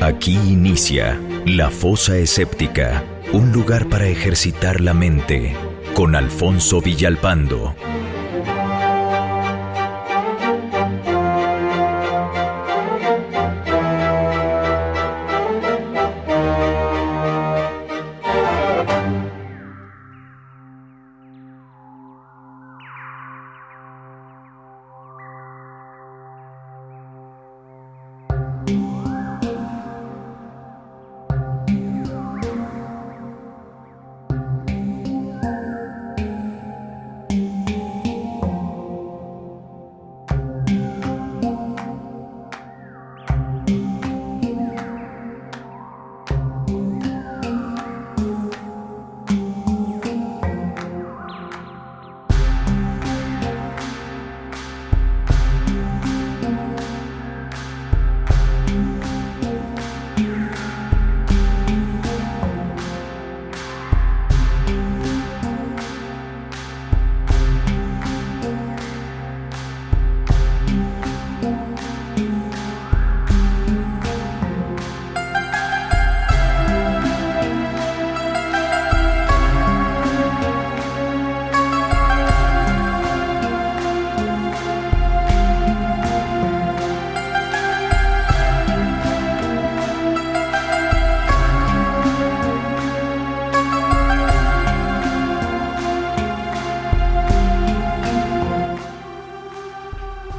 Aquí inicia La Fosa Escéptica, un lugar para ejercitar la mente, con Alfonso Villalpando.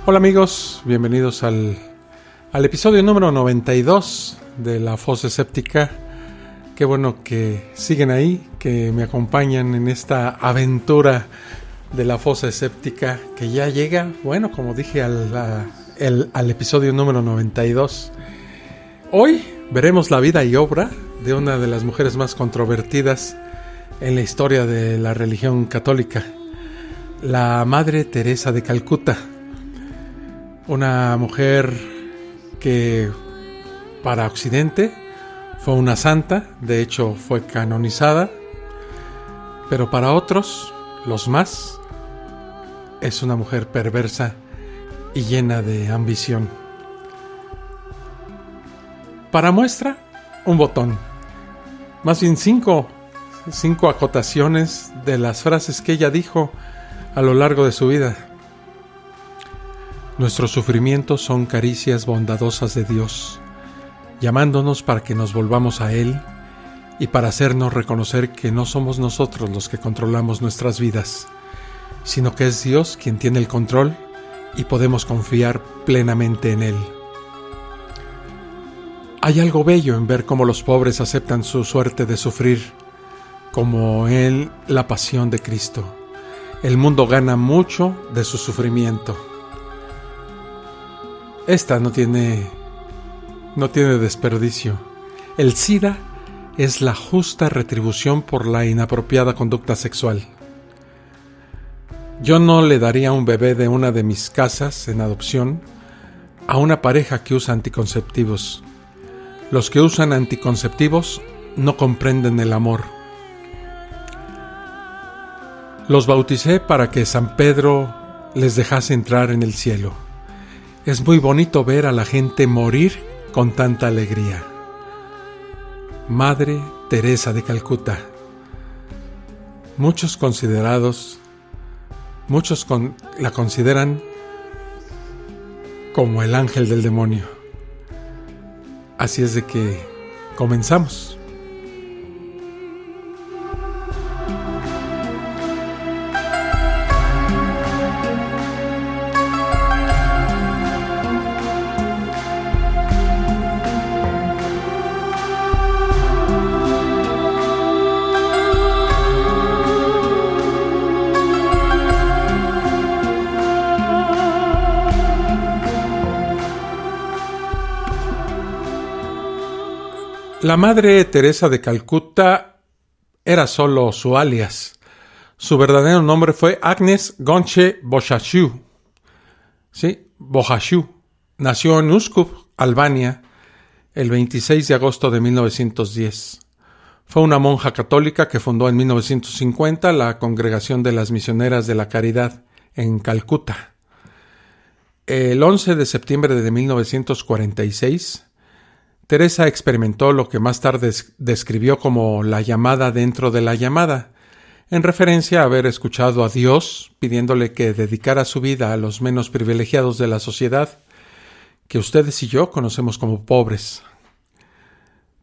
Hola amigos, bienvenidos al episodio número 92 de La Fosa Escéptica. Qué bueno que siguen ahí, que me acompañan en esta aventura de La Fosa Escéptica, que ya llega, bueno, como dije, al episodio número 92. Hoy veremos la vida y obra de una de las mujeres más controvertidas en la historia de la religión católica, la Madre Teresa de Calcuta. Una mujer que para Occidente fue una santa, de hecho fue canonizada, pero para otros, los más, es una mujer perversa y llena de ambición. Para muestra, un botón, más bien cinco acotaciones de las frases que ella dijo a lo largo de su vida. Nuestros sufrimientos son caricias bondadosas de Dios, llamándonos para que nos volvamos a Él y para hacernos reconocer que no somos nosotros los que controlamos nuestras vidas, sino que es Dios quien tiene el control y podemos confiar plenamente en Él. Hay algo bello en ver cómo los pobres aceptan su suerte de sufrir, como en la pasión de Cristo. El mundo gana mucho de su sufrimiento. Esta no tiene desperdicio. El SIDA es la justa retribución por la inapropiada conducta sexual. Yo no le daría un bebé de una de mis casas en adopción a una pareja que usa anticonceptivos. Los que usan anticonceptivos no comprenden el amor. Los bauticé para que San Pedro les dejase entrar en el cielo. Es muy bonito ver a la gente morir con tanta alegría. Madre Teresa de Calcuta. Muchos la consideran como el ángel del demonio. Así es de que comenzamos. La Madre Teresa de Calcuta era solo su alias. Su verdadero nombre fue Agnes Gonche Bojaxhiu. Sí, Bojaxhiu. Nació en Uskup, Albania, el 26 de agosto de 1910. Fue una monja católica que fundó en 1950 la Congregación de las Misioneras de la Caridad en Calcuta. El 11 de septiembre de 1946 Teresa experimentó lo que más tarde describió como la llamada dentro de la llamada, en referencia a haber escuchado a Dios pidiéndole que dedicara su vida a los menos privilegiados de la sociedad, que ustedes y yo conocemos como pobres.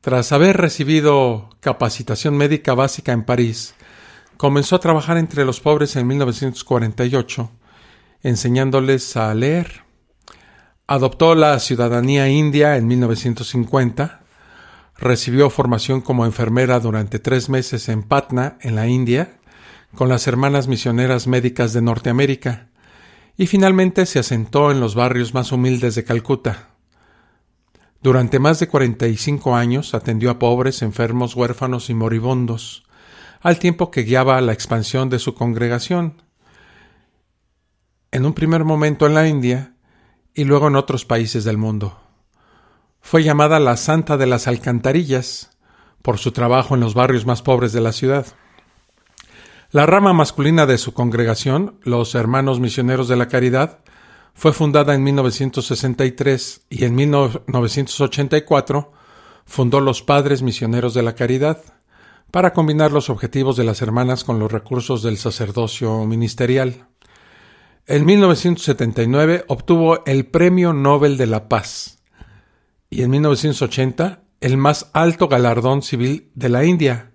Tras haber recibido capacitación médica básica en París, comenzó a trabajar entre los pobres en 1948, enseñándoles a leer. Adoptó la ciudadanía india en 1950, recibió formación como enfermera durante 3 meses en Patna, en la India, con las Hermanas Misioneras Médicas de Norteamérica, y finalmente se asentó en los barrios más humildes de Calcuta. Durante más de 45 años atendió a pobres, enfermos, huérfanos y moribundos, al tiempo que guiaba la expansión de su congregación, en un primer momento en la India y luego en otros países del mundo. Fue llamada la Santa de las Alcantarillas por su trabajo en los barrios más pobres de la ciudad. La rama masculina de su congregación, los Hermanos Misioneros de la Caridad, fue fundada en 1963 y en 1984 fundó los Padres Misioneros de la Caridad para combinar los objetivos de las hermanas con los recursos del sacerdocio ministerial. En 1979 obtuvo el Premio Nobel de la Paz y en 1980 el más alto galardón civil de la India,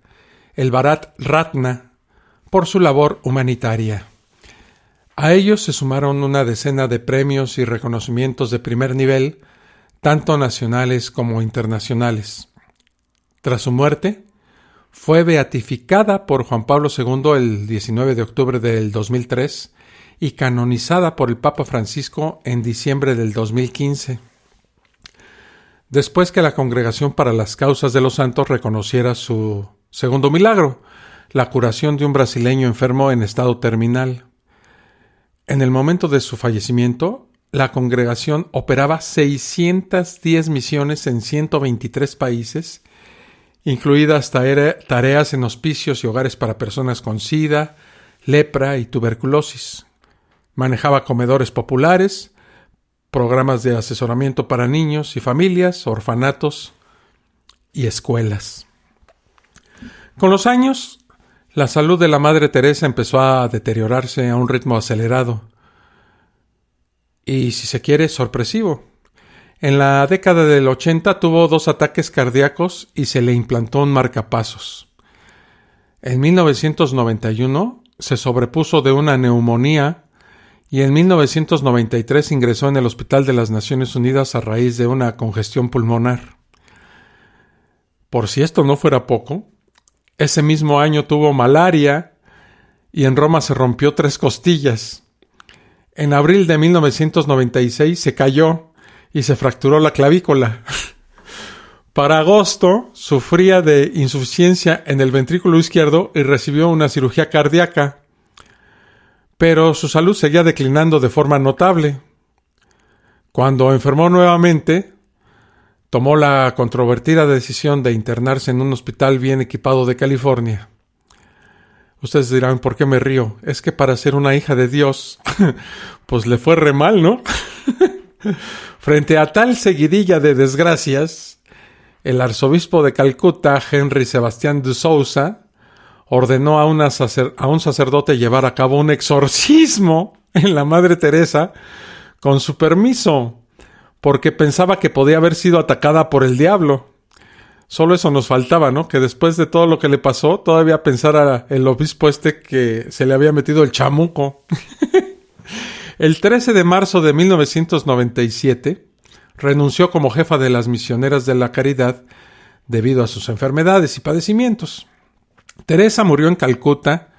el Bharat Ratna, por su labor humanitaria. A ellos se sumaron una decena de premios y reconocimientos de primer nivel, tanto nacionales como internacionales. Tras su muerte, fue beatificada por Juan Pablo II el 19 de octubre del 2003 y canonizada por el Papa Francisco en diciembre del 2015. Después que la Congregación para las Causas de los Santos reconociera su segundo milagro, la curación de un brasileño enfermo en estado terminal. En el momento de su fallecimiento, la congregación operaba 610 misiones en 123 países, incluidas tareas en hospicios y hogares para personas con SIDA, lepra y tuberculosis. Manejaba comedores populares, programas de asesoramiento para niños y familias, orfanatos y escuelas. Con los años, la salud de la Madre Teresa empezó a deteriorarse a un ritmo acelerado y, si se quiere, sorpresivo. En la década del 80 tuvo 2 ataques cardíacos y se le implantó un marcapasos. En 1991 se sobrepuso de una neumonía y en 1993 ingresó en el Hospital de las Naciones Unidas a raíz de una congestión pulmonar. Por si esto no fuera poco, ese mismo año tuvo malaria y en Roma se rompió 3 costillas. En abril de 1996 se cayó y se fracturó la clavícula. Para agosto sufría de insuficiencia en el ventrículo izquierdo y recibió una cirugía cardíaca. Pero su salud seguía declinando de forma notable. Cuando enfermó nuevamente, tomó la controvertida decisión de internarse en un hospital bien equipado de California. Ustedes dirán, ¿por qué me río? Es que para ser una hija de Dios, pues le fue re mal, ¿no? Frente a tal seguidilla de desgracias, el arzobispo de Calcuta, Henry Sebastián de Sousa, ordenó a un sacerdote llevar a cabo un exorcismo en la Madre Teresa con su permiso, porque pensaba que podía haber sido atacada por el diablo. Solo eso nos faltaba, ¿no? Que después de todo lo que le pasó, todavía pensara el obispo que se le había metido el chamuco. El 13 de marzo de 1997, renunció como jefa de las Misioneras de la Caridad debido a sus enfermedades y padecimientos. Teresa murió en Calcuta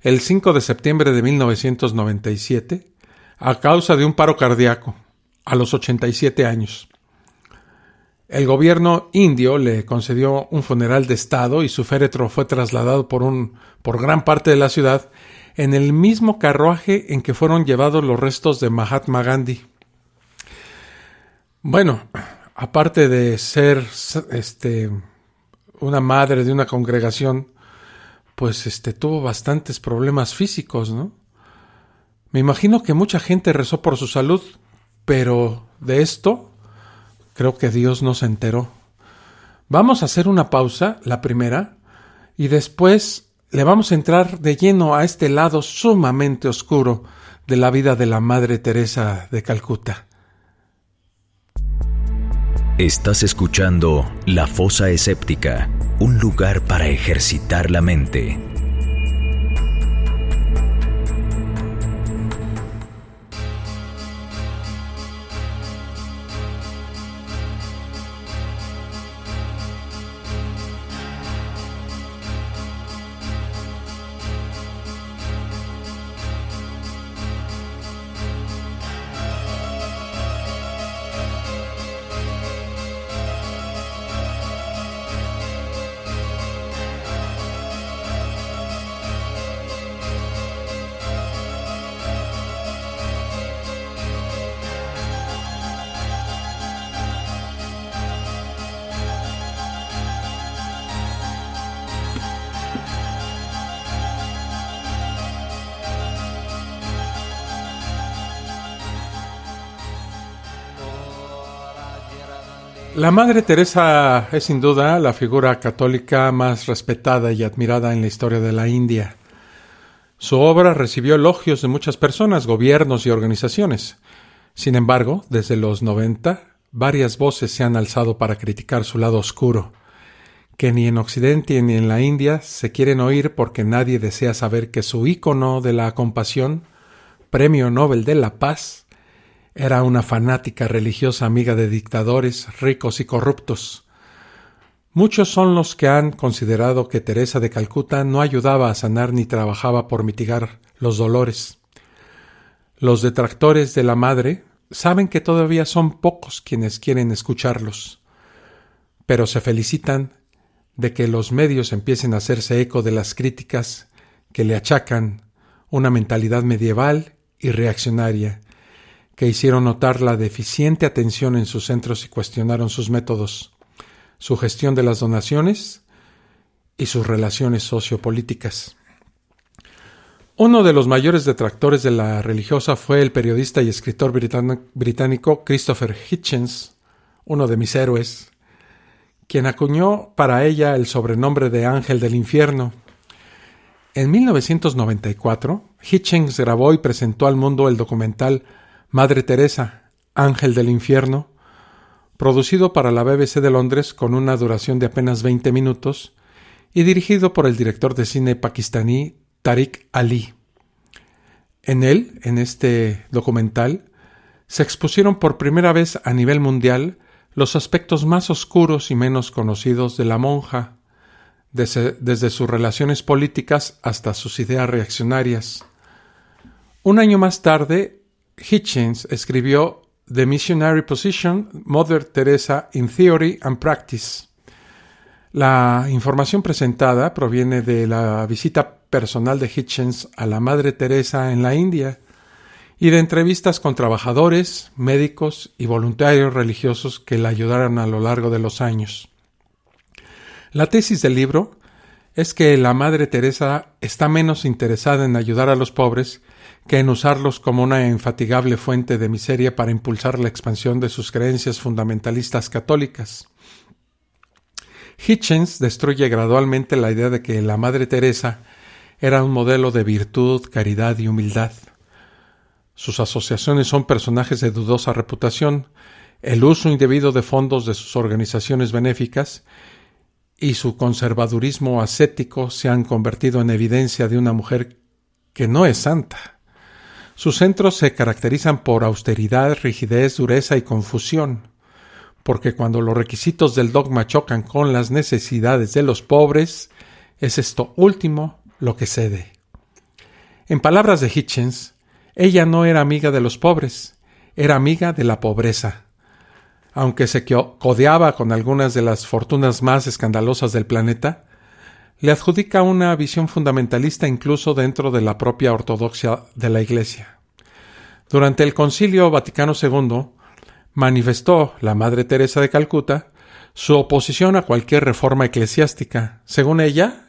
el 5 de septiembre de 1997 a causa de un paro cardíaco, a los 87 años. El gobierno indio le concedió un funeral de estado y su féretro fue trasladado por gran parte de la ciudad en el mismo carruaje en que fueron llevados los restos de Mahatma Gandhi. Bueno, aparte de ser una madre de una congregación, pues tuvo bastantes problemas físicos, ¿no? Me imagino que mucha gente rezó por su salud, pero de esto creo que Dios no se enteró. Vamos a hacer una pausa, la primera, y después le vamos a entrar de lleno a este lado sumamente oscuro de la vida de la Madre Teresa de Calcuta. Estás escuchando La Fosa Escéptica, un lugar para ejercitar la mente. La Madre Teresa es sin duda la figura católica más respetada y admirada en la historia de la India. Su obra recibió elogios de muchas personas, gobiernos y organizaciones. Sin embargo, desde los 90, varias voces se han alzado para criticar su lado oscuro, que ni en Occidente ni en la India se quieren oír porque nadie desea saber que su ícono de la compasión, Premio Nobel de la Paz, era una fanática religiosa amiga de dictadores, ricos y corruptos. Muchos son los que han considerado que Teresa de Calcuta no ayudaba a sanar ni trabajaba por mitigar los dolores. Los detractores de la Madre saben que todavía son pocos quienes quieren escucharlos, pero se felicitan de que los medios empiecen a hacerse eco de las críticas que le achacan una mentalidad medieval y reaccionaria, que hicieron notar la deficiente atención en sus centros y cuestionaron sus métodos, su gestión de las donaciones y sus relaciones sociopolíticas. Uno de los mayores detractores de la religiosa fue el periodista y escritor británico Christopher Hitchens, uno de mis héroes, quien acuñó para ella el sobrenombre de Ángel del Infierno. En 1994, Hitchens grabó y presentó al mundo el documental Madre Teresa, Ángel del Infierno, producido para la BBC de Londres con una duración de apenas 20 minutos y dirigido por el director de cine pakistaní Tariq Ali. En este documental, se expusieron por primera vez a nivel mundial los aspectos más oscuros y menos conocidos de la monja, desde sus relaciones políticas hasta sus ideas reaccionarias. Un año más tarde, Hitchens escribió The Missionary Position, Mother Teresa in Theory and Practice. La información presentada proviene de la visita personal de Hitchens a la Madre Teresa en la India y de entrevistas con trabajadores, médicos y voluntarios religiosos que la ayudaron a lo largo de los años. La tesis del libro es que la Madre Teresa está menos interesada en ayudar a los pobres que en usarlos como una infatigable fuente de miseria para impulsar la expansión de sus creencias fundamentalistas católicas. Hitchens destruye gradualmente la idea de que la Madre Teresa era un modelo de virtud, caridad y humildad. Sus asociaciones son personajes de dudosa reputación, el uso indebido de fondos de sus organizaciones benéficas y su conservadurismo ascético se han convertido en evidencia de una mujer que no es santa. Sus centros se caracterizan por austeridad, rigidez, dureza y confusión, porque cuando los requisitos del dogma chocan con las necesidades de los pobres, es esto último lo que cede. En palabras de Hitchens, ella no era amiga de los pobres, era amiga de la pobreza. Aunque se codeaba con algunas de las fortunas más escandalosas del planeta, le adjudica una visión fundamentalista incluso dentro de la propia ortodoxia de la Iglesia. Durante el Concilio Vaticano II, manifestó la Madre Teresa de Calcuta su oposición a cualquier reforma eclesiástica. Según ella,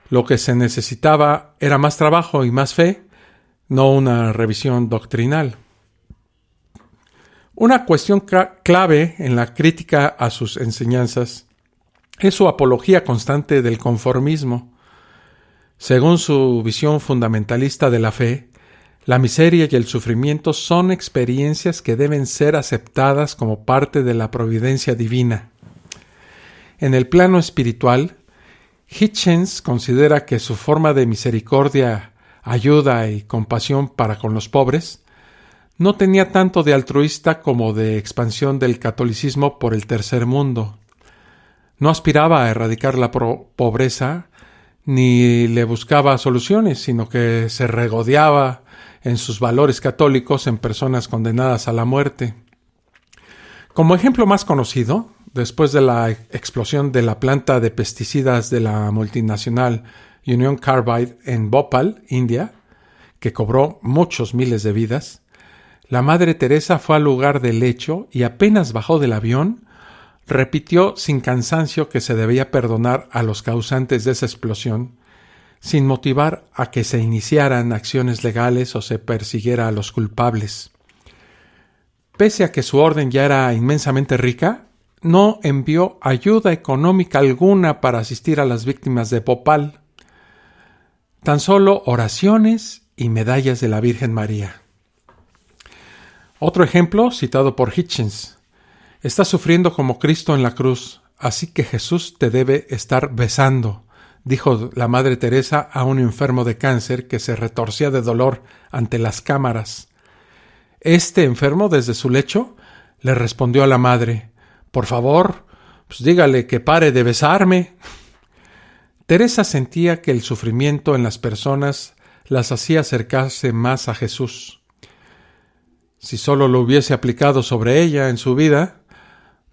lo que se necesitaba era más trabajo y más fe, no una revisión doctrinal. Una cuestión clave en la crítica a sus enseñanzas es su apología constante del conformismo. Según su visión fundamentalista de la fe, la miseria y el sufrimiento son experiencias que deben ser aceptadas como parte de la providencia divina. En el plano espiritual, Hitchens considera que su forma de misericordia, ayuda y compasión para con los pobres no tenía tanto de altruista como de expansión del catolicismo por el tercer mundo. No aspiraba a erradicar la pobreza ni le buscaba soluciones, sino que se regodeaba en sus valores católicos en personas condenadas a la muerte. Como ejemplo más conocido, después de la explosión de la planta de pesticidas de la multinacional Union Carbide en Bhopal, India, que cobró muchos miles de vidas, la Madre Teresa fue al lugar del hecho y apenas bajó del avión, repitió sin cansancio que se debía perdonar a los causantes de esa explosión, sin motivar a que se iniciaran acciones legales o se persiguiera a los culpables. Pese a que su orden ya era inmensamente rica, no envió ayuda económica alguna para asistir a las víctimas de Bhopal, tan solo oraciones y medallas de la Virgen María. Otro ejemplo, citado por Hitchens: estás sufriendo como Cristo en la cruz, así que Jesús te debe estar besando, dijo la Madre Teresa a un enfermo de cáncer que se retorcía de dolor ante las cámaras. Este enfermo, desde su lecho, le respondió a la Madre: por favor, pues dígale que pare de besarme. Teresa sentía que el sufrimiento en las personas las hacía acercarse más a Jesús. Si solo lo hubiese aplicado sobre ella en su vida,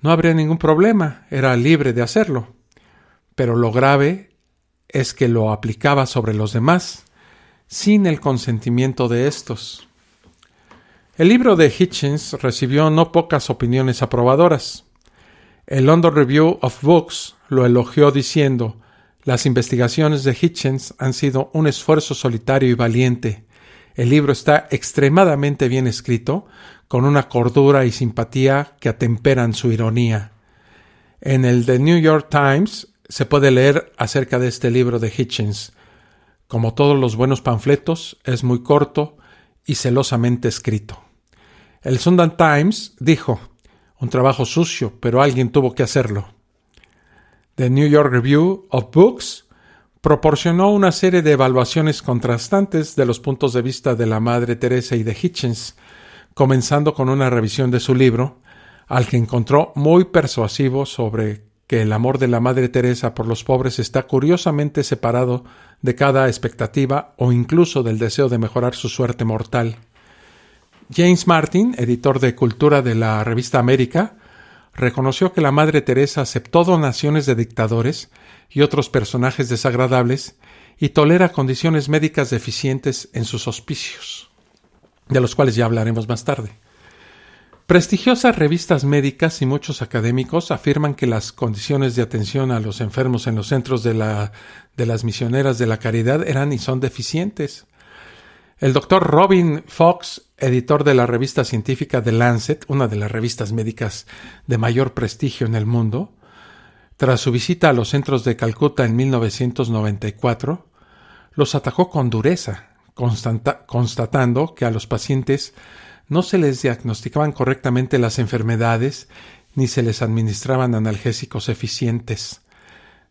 no habría ningún problema, era libre de hacerlo. Pero lo grave es que lo aplicaba sobre los demás, sin el consentimiento de estos. El libro de Hitchens recibió no pocas opiniones aprobadoras. El London Review of Books lo elogió diciendo: las investigaciones de Hitchens han sido un esfuerzo solitario y valiente. El libro está extremadamente bien escrito, con una cordura y simpatía que atemperan su ironía. En el The New York Times se puede leer acerca de este libro de Hitchens. Como todos los buenos panfletos, es muy corto y celosamente escrito. El Sunday Times dijo: un trabajo sucio, pero alguien tuvo que hacerlo. The New York Review of Books proporcionó una serie de evaluaciones contrastantes de los puntos de vista de la Madre Teresa y de Hitchens, comenzando con una revisión de su libro, al que encontró muy persuasivo sobre que el amor de la Madre Teresa por los pobres está curiosamente separado de cada expectativa o incluso del deseo de mejorar su suerte mortal. James Martin, editor de Cultura de la revista América, reconoció que la Madre Teresa aceptó donaciones de dictadores y otros personajes desagradables y tolera condiciones médicas deficientes en sus hospicios, de los cuales ya hablaremos más tarde. Prestigiosas revistas médicas y muchos académicos afirman que las condiciones de atención a los enfermos en los centros de las misioneras de la caridad eran y son deficientes. El doctor Robin Fox, editor de la revista científica The Lancet, una de las revistas médicas de mayor prestigio en el mundo, tras su visita a los centros de Calcuta en 1994, los atacó con dureza, constatando que a los pacientes no se les diagnosticaban correctamente las enfermedades ni se les administraban analgésicos eficientes.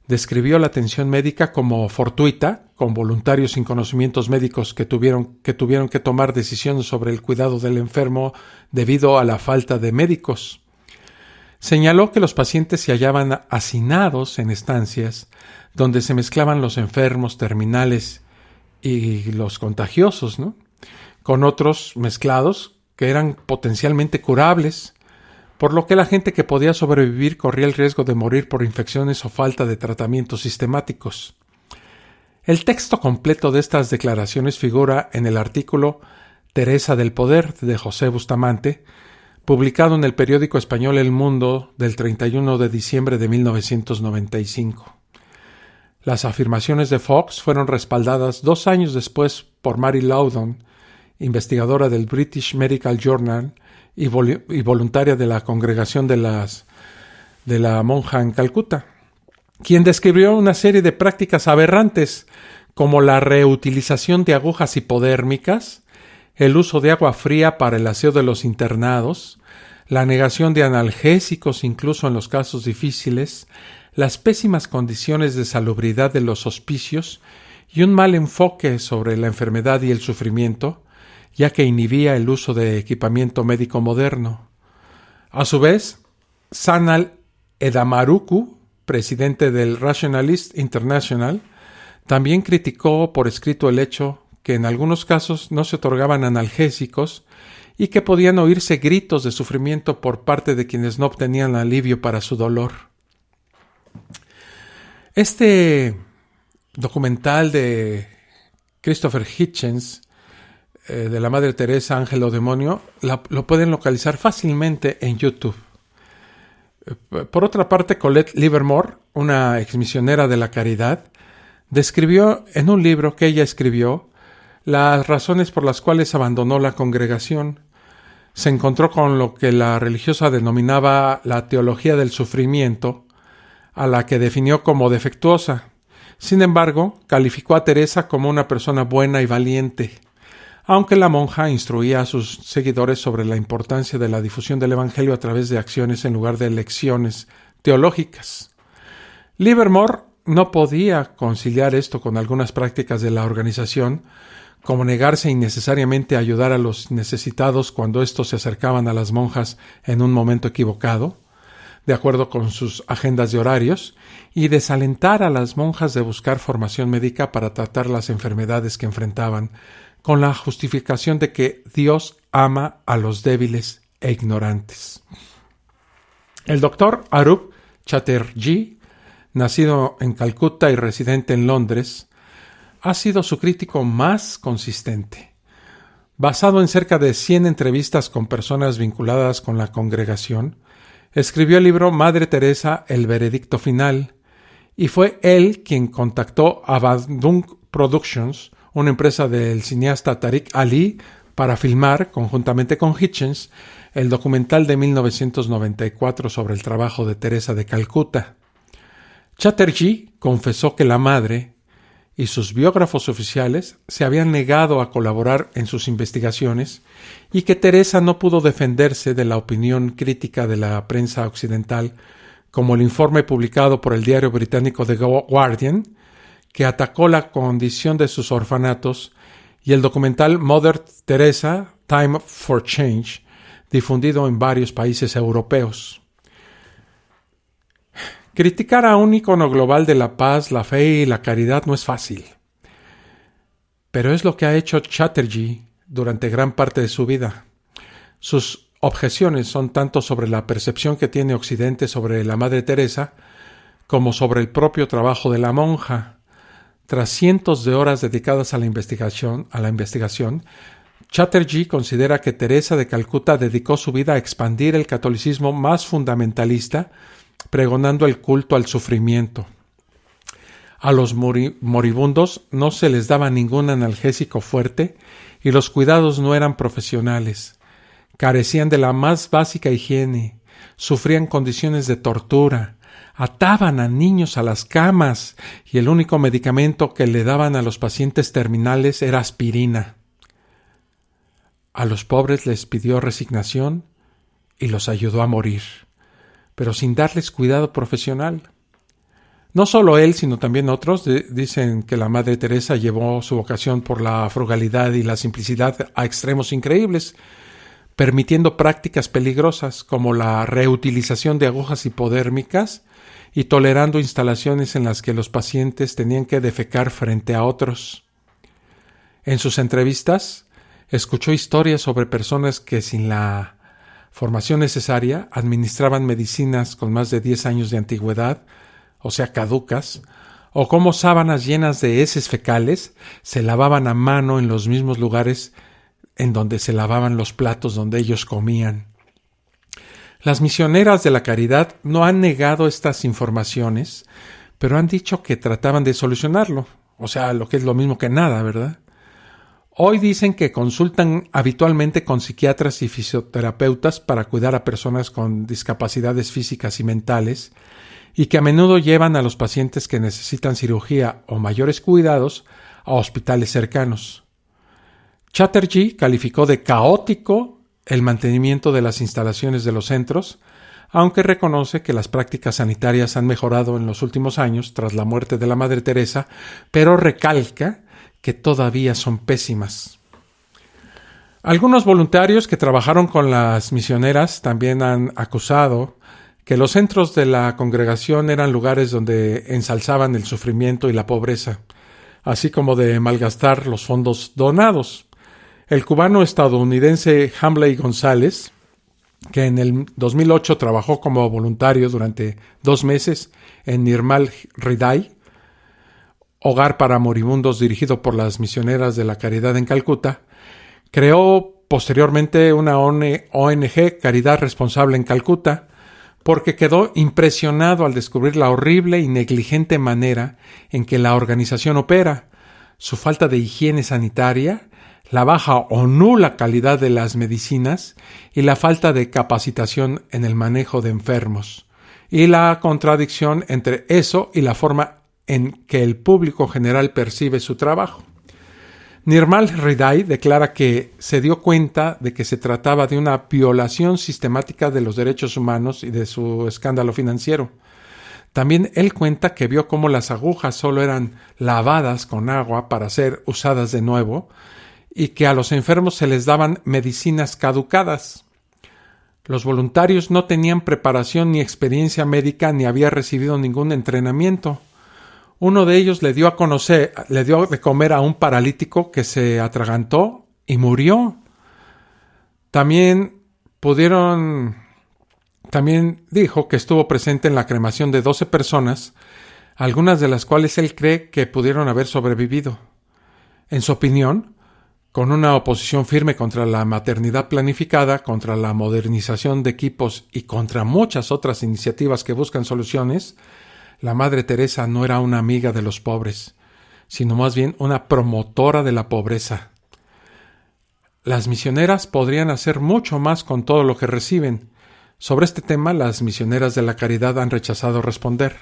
Describió la atención médica como fortuita, con voluntarios sin conocimientos médicos que tuvieron que tomar decisiones sobre el cuidado del enfermo debido a la falta de médicos. Señaló que los pacientes se hallaban hacinados en estancias donde se mezclaban los enfermos terminales y los contagiosos, con otros mezclados que eran potencialmente curables, por lo que la gente que podía sobrevivir corría el riesgo de morir por infecciones o falta de tratamientos sistemáticos. El texto completo de estas declaraciones figura en el artículo Teresa del Poder de José Bustamante, publicado en el periódico español El Mundo del 31 de diciembre de 1995. Las afirmaciones de Fox fueron respaldadas 2 años después por Mary Loudon, investigadora del British Medical Journal y voluntaria de la congregación de la monja en Calcuta. quien describió una serie de prácticas aberrantes como la reutilización de agujas hipodérmicas, el uso de agua fría para el aseo de los internados, la negación de analgésicos incluso en los casos difíciles, las pésimas condiciones de salubridad de los hospicios y un mal enfoque sobre la enfermedad y el sufrimiento, ya que inhibía el uso de equipamiento médico moderno. A su vez, Sanal Edamaruku, presidente del Rationalist International, también criticó por escrito el hecho que en algunos casos no se otorgaban analgésicos y que podían oírse gritos de sufrimiento por parte de quienes no obtenían alivio para su dolor. Este documental de Christopher Hitchens, de la Madre Teresa, Ángel o Demonio, lo pueden localizar fácilmente en YouTube. Por otra parte, Colette Livermore, una exmisionera de la caridad, describió en un libro que ella escribió las razones por las cuales abandonó la congregación. Se encontró con lo que la religiosa denominaba la teología del sufrimiento, a la que definió como defectuosa. Sin embargo, calificó a Teresa como una persona buena y valiente, aunque la monja instruía a sus seguidores sobre la importancia de la difusión del Evangelio a través de acciones en lugar de lecciones teológicas. Livermore no podía conciliar esto con algunas prácticas de la organización, como negarse innecesariamente a ayudar a los necesitados cuando estos se acercaban a las monjas en un momento equivocado, de acuerdo con sus agendas de horarios, y desalentar a las monjas de buscar formación médica para tratar las enfermedades que enfrentaban, con la justificación de que Dios ama a los débiles e ignorantes. El doctor Arup Chatterjee, nacido en Calcuta y residente en Londres, ha sido su crítico más consistente. Basado en cerca de 100 entrevistas con personas vinculadas con la congregación, escribió el libro Madre Teresa, el veredicto final, y fue él quien contactó a Badung Productions, una empresa del cineasta Tariq Ali, para filmar, conjuntamente con Hitchens, el documental de 1994 sobre el trabajo de Teresa de Calcuta. Chatterjee confesó que la madre y sus biógrafos oficiales se habían negado a colaborar en sus investigaciones y que Teresa no pudo defenderse de la opinión crítica de la prensa occidental, como el informe publicado por el diario británico The Guardian, que atacó la condición de sus orfanatos, y el documental Mother Teresa, Time for Change, difundido en varios países europeos. Criticar a un ícono global de la paz, la fe y la caridad no es fácil, pero es lo que ha hecho Chatterjee durante gran parte de su vida. Sus objeciones son tanto sobre la percepción que tiene Occidente sobre la Madre Teresa, como sobre el propio trabajo de la monja. Tras cientos de horas dedicadas a la investigación, Chatterjee considera que Teresa de Calcuta dedicó su vida a expandir el catolicismo más fundamentalista, pregonando el culto al sufrimiento. A los moribundos no se les daba ningún analgésico fuerte y los cuidados no eran profesionales. Carecían de la más básica higiene, sufrían condiciones de tortura, ataban a niños a las camas y el único medicamento que le daban a los pacientes terminales era aspirina. A los pobres les pidió resignación y los ayudó a morir, pero sin darles cuidado profesional. No solo él, sino también otros dicen que la Madre Teresa llevó su vocación por la frugalidad y la simplicidad a extremos increíbles, permitiendo prácticas peligrosas como la reutilización de agujas hipodérmicas y tolerando instalaciones en las que los pacientes tenían que defecar frente a otros. En sus entrevistas, escuchó historias sobre personas que sin la formación necesaria administraban medicinas con más de 10 años de antigüedad, o sea, caducas, o cómo sábanas llenas de heces fecales se lavaban a mano en los mismos lugares en donde se lavaban los platos donde ellos comían. Las misioneras de la caridad no han negado estas informaciones, pero han dicho que trataban de solucionarlo, o sea, lo que es lo mismo que nada, ¿verdad? Hoy dicen que consultan habitualmente con psiquiatras y fisioterapeutas para cuidar a personas con discapacidades físicas y mentales, y que a menudo llevan a los pacientes que necesitan cirugía o mayores cuidados a hospitales cercanos. Chatterjee calificó de caótico el mantenimiento de las instalaciones de los centros, aunque reconoce que las prácticas sanitarias han mejorado en los últimos años tras la muerte de la Madre Teresa, pero recalca que todavía son pésimas. Algunos voluntarios que trabajaron con las misioneras también han acusado que los centros de la congregación eran lugares donde ensalzaban el sufrimiento y la pobreza, así como de malgastar los fondos donados. El cubano estadounidense Hamley González, que en el 2008 trabajó como voluntario durante 2 meses en Nirmal Hriday, hogar para moribundos dirigido por las misioneras de la Caridad en Calcuta, creó posteriormente una ONG, Caridad Responsable en Calcuta, porque quedó impresionado al descubrir la horrible y negligente manera en que la organización opera, su falta de higiene sanitaria, la baja o nula calidad de las medicinas y la falta de capacitación en el manejo de enfermos, y la contradicción entre eso y la forma en que el público general percibe su trabajo. Nirmal Hriday declara que se dio cuenta de que se trataba de una violación sistemática de los derechos humanos y de su escándalo financiero. También él cuenta que vio cómo las agujas solo eran lavadas con agua para ser usadas de nuevo y que a los enfermos se les daban medicinas caducadas. Los voluntarios no tenían preparación ni experiencia médica ni había recibido ningún entrenamiento. Uno de ellos le dio de comer a un paralítico que se atragantó y murió. También dijo que estuvo presente en la cremación de 12 personas, algunas de las cuales él cree que pudieron haber sobrevivido. En su opinión, con una oposición firme contra la maternidad planificada, contra la modernización de equipos y contra muchas otras iniciativas que buscan soluciones, la Madre Teresa no era una amiga de los pobres, sino más bien una promotora de la pobreza. Las misioneras podrían hacer mucho más con todo lo que reciben. Sobre este tema, las misioneras de la caridad han rechazado responder.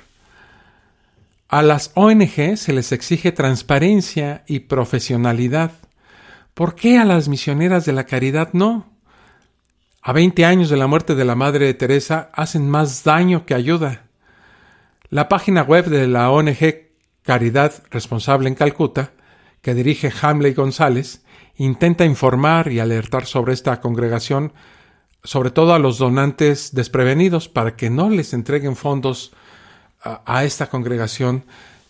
A las ONG se les exige transparencia y profesionalidad. ¿Por qué a las misioneras de la caridad no? A 20 años de la muerte de la Madre Teresa hacen más daño que ayuda. La página web de la ONG Caridad Responsable en Calcuta, que dirige Hamley González, intenta informar y alertar sobre esta congregación, sobre todo a los donantes desprevenidos, para que no les entreguen fondos a esta congregación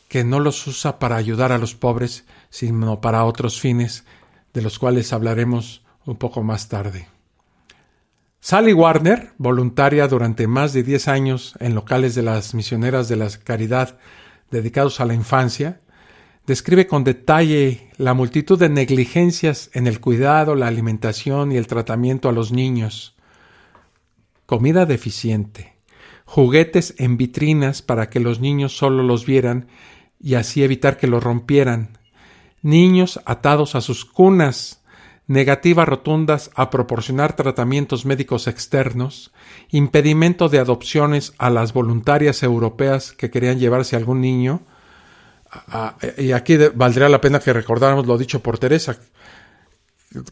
que no los usa para ayudar a los pobres, sino para otros fines, de los cuales hablaremos un poco más tarde. Sally Warner, voluntaria durante más de 10 años en locales de las misioneras de la caridad dedicados a la infancia, describe con detalle la multitud de negligencias en el cuidado, la alimentación y el tratamiento a los niños. Comida deficiente, juguetes en vitrinas para que los niños solo los vieran y así evitar que los rompieran, niños atados a sus cunas, negativas rotundas a proporcionar tratamientos médicos externos, impedimento de adopciones a las voluntarias europeas que querían llevarse a algún niño. Y aquí valdría la pena que recordáramos lo dicho por Teresa,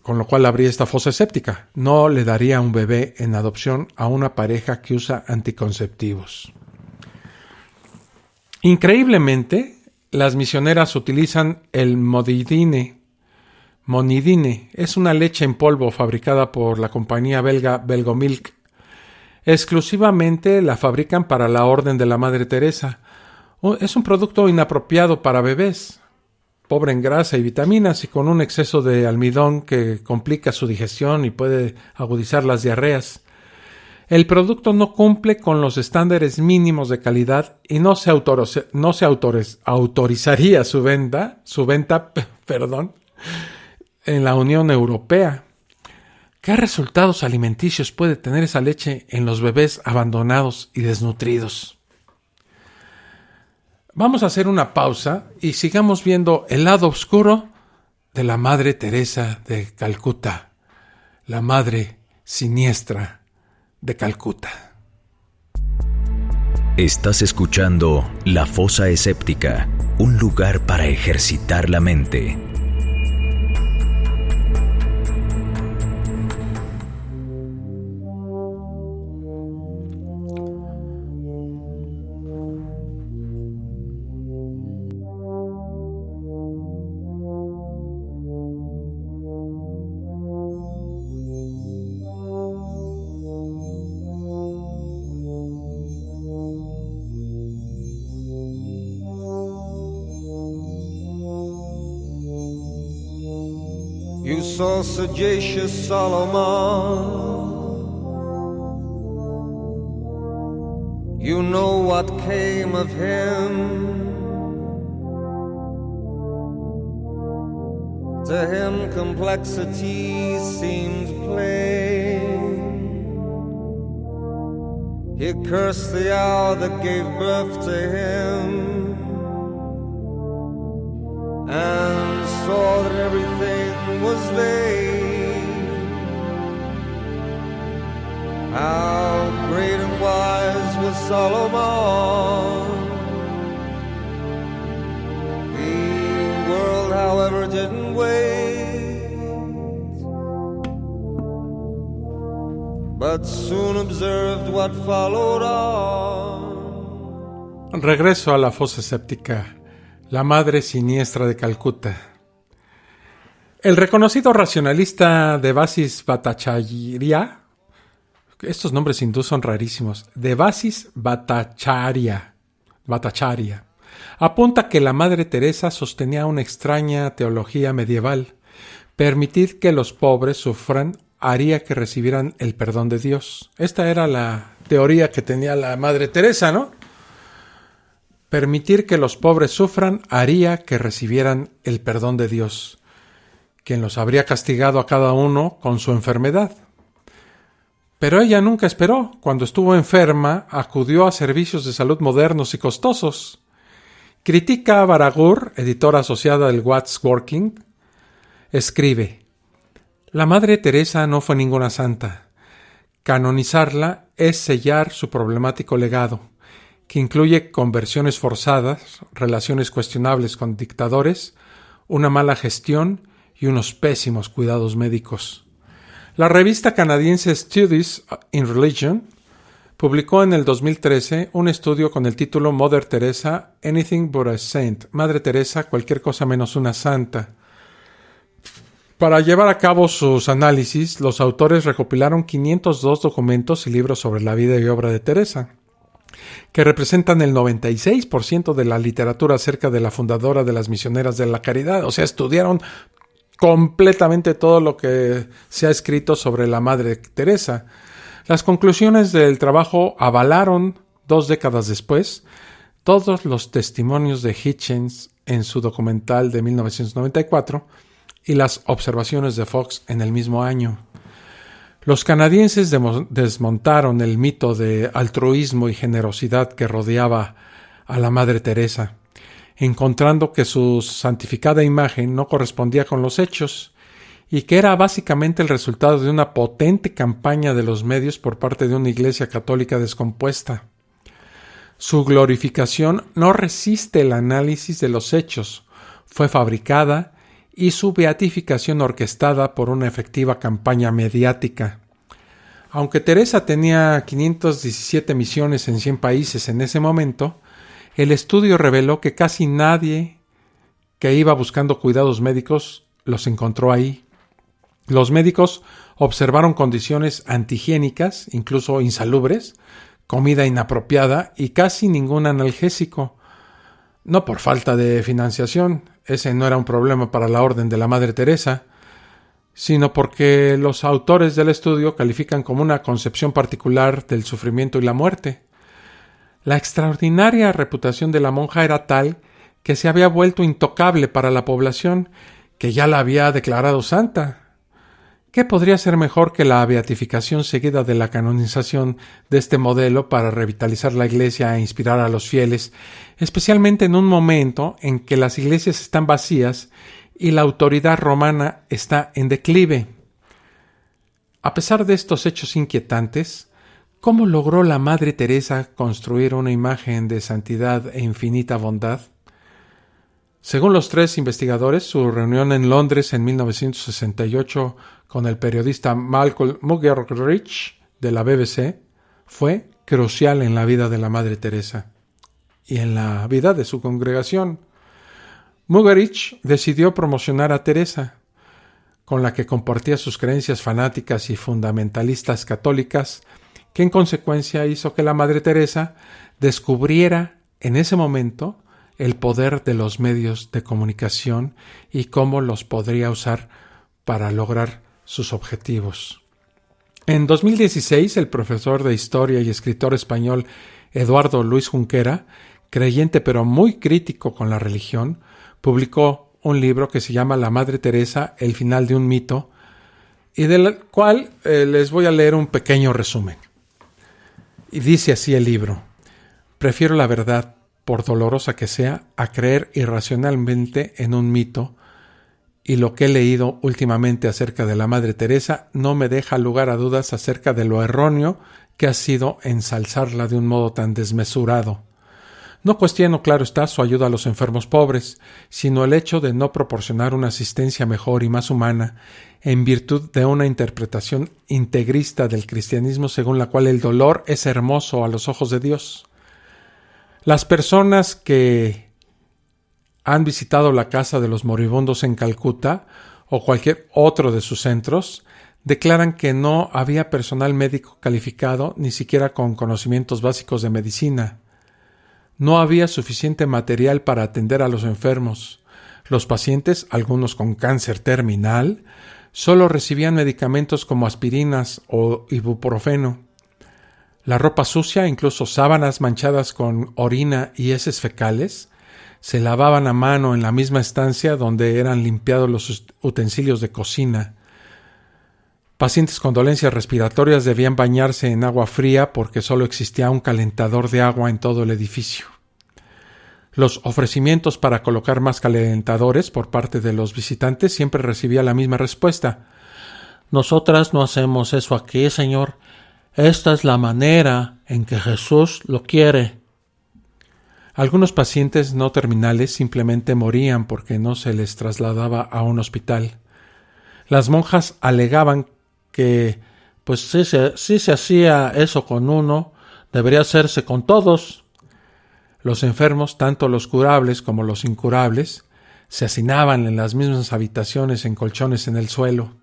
con lo cual habría esta fosa séptica. No le daría un bebé en adopción a una pareja que usa anticonceptivos. Increíblemente, las misioneras utilizan el monidine. Monidine es una leche en polvo fabricada por la compañía belga Belgomilk. Exclusivamente la fabrican para la Orden de la Madre Teresa. Es un producto inapropiado para bebés, pobre en grasa y vitaminas y con un exceso de almidón que complica su digestión y puede agudizar las diarreas. El producto no cumple con los estándares mínimos de calidad y no se autorizaría su venta, en la Unión Europea. ¿Qué resultados alimenticios puede tener esa leche en los bebés abandonados y desnutridos? Vamos a hacer una pausa y sigamos viendo el lado oscuro de la Madre Teresa de Calcuta, la Madre Siniestra de Calcuta. Estás escuchando La Fosa Escéptica, un lugar para ejercitar la mente. You saw sagacious Solomon. You know what came of him. To him complexity seemed plain. He cursed the hour that gave birth to him, and saw that everything was vain. How great and wise was Solomon. The world, however, didn't wait, but soon observed what followed on. Regreso a la fosa escéptica, la Madre Siniestra de Calcuta. El reconocido racionalista Devasis Bhattacharya, estos nombres hindús son rarísimos, Devasis Bhattacharya, apunta que la Madre Teresa sostenía una extraña teología medieval. Permitir que los pobres sufran haría que recibieran el perdón de Dios. Esta era la teoría que tenía la Madre Teresa, ¿no? Permitir que los pobres sufran haría que recibieran el perdón de Dios, quien los habría castigado a cada uno con su enfermedad. Pero ella nunca esperó. Cuando estuvo enferma, acudió a servicios de salud modernos y costosos. Critica a Baragur, editora asociada del What's Working, escribe: la Madre Teresa no fue ninguna santa. Canonizarla es sellar su problemático legado, que incluye conversiones forzadas, relaciones cuestionables con dictadores, una mala gestión y unos pésimos cuidados médicos. La revista canadiense Studies in Religion publicó en el 2013 un estudio con el título Mother Teresa, Anything but a Saint, Madre Teresa, cualquier cosa menos una santa. Para llevar a cabo sus análisis, los autores recopilaron 502 documentos y libros sobre la vida y obra de Teresa, que representan el 96% de la literatura acerca de la fundadora de las Misioneras de la Caridad. O sea, estudiaron completamente todo lo que se ha escrito sobre la Madre Teresa. Las conclusiones del trabajo avalaron, 2 décadas después, todos los testimonios de Hitchens en su documental de 1994 y las observaciones de Fox en el mismo año. Los canadienses desmontaron el mito de altruismo y generosidad que rodeaba a la Madre Teresa, encontrando que su santificada imagen no correspondía con los hechos y que era básicamente el resultado de una potente campaña de los medios por parte de una iglesia católica descompuesta. Su glorificación no resiste el análisis de los hechos, fue fabricada y su beatificación orquestada por una efectiva campaña mediática. Aunque Teresa tenía 517 misiones en 100 países en ese momento, el estudio reveló que casi nadie que iba buscando cuidados médicos los encontró ahí. Los médicos observaron condiciones antihigiénicas, incluso insalubres, comida inapropiada y casi ningún analgésico. No por falta de financiación, ese no era un problema para la Orden de la Madre Teresa, sino porque los autores del estudio califican como una concepción particular del sufrimiento y la muerte. La extraordinaria reputación de la monja era tal que se había vuelto intocable para la población, que ya la había declarado santa. ¿Qué podría ser mejor que la beatificación seguida de la canonización de este modelo para revitalizar la Iglesia e inspirar a los fieles, especialmente en un momento en que las iglesias están vacías y la autoridad romana está en declive. A pesar de estos hechos inquietantes, ¿cómo logró la Madre Teresa construir una imagen de santidad e infinita bondad? Según los tres investigadores, su reunión en Londres en 1968 con el periodista Malcolm Muggeridge de la BBC fue crucial en la vida de la Madre Teresa y en la vida de su congregación. Muggeridge decidió promocionar a Teresa, con la que compartía sus creencias fanáticas y fundamentalistas católicas, que en consecuencia hizo que la Madre Teresa descubriera en ese momento el poder de los medios de comunicación y cómo los podría usar para lograr sus objetivos. En 2016, el profesor de Historia y escritor español Eduardo Luis Junquera, creyente pero muy crítico con la religión, publicó un libro que se llama La Madre Teresa, el final de un mito, y del cual les voy a leer un pequeño resumen. Y dice así el libro: prefiero la verdad, por dolorosa que sea, a creer irracionalmente en un mito, y lo que he leído últimamente acerca de la Madre Teresa no me deja lugar a dudas acerca de lo erróneo que ha sido ensalzarla de un modo tan desmesurado. No cuestiono, claro está, su ayuda a los enfermos pobres, sino el hecho de no proporcionar una asistencia mejor y más humana en virtud de una interpretación integrista del cristianismo según la cual el dolor es hermoso a los ojos de Dios. Las personas que han visitado la casa de los moribundos en Calcuta o cualquier otro de sus centros declaran que no había personal médico calificado, ni siquiera con conocimientos básicos de medicina. No había suficiente material para atender a los enfermos. Los pacientes, algunos con cáncer terminal, solo recibían medicamentos como aspirinas o ibuprofeno. La ropa sucia, incluso sábanas manchadas con orina y heces fecales, se lavaban a mano en la misma estancia donde eran limpiados los utensilios de cocina. Pacientes con dolencias respiratorias debían bañarse en agua fría porque solo existía un calentador de agua en todo el edificio. Los ofrecimientos para colocar más calentadores por parte de los visitantes siempre recibía la misma respuesta: nosotras no hacemos eso aquí, señor. Esta es la manera en que Jesús lo quiere. Algunos pacientes no terminales simplemente morían porque no se les trasladaba a un hospital. Las monjas alegaban que, pues si se hacía eso con uno, debería hacerse con todos. Los enfermos, tanto los curables como los incurables, se hacinaban en las mismas habitaciones en colchones en el suelo.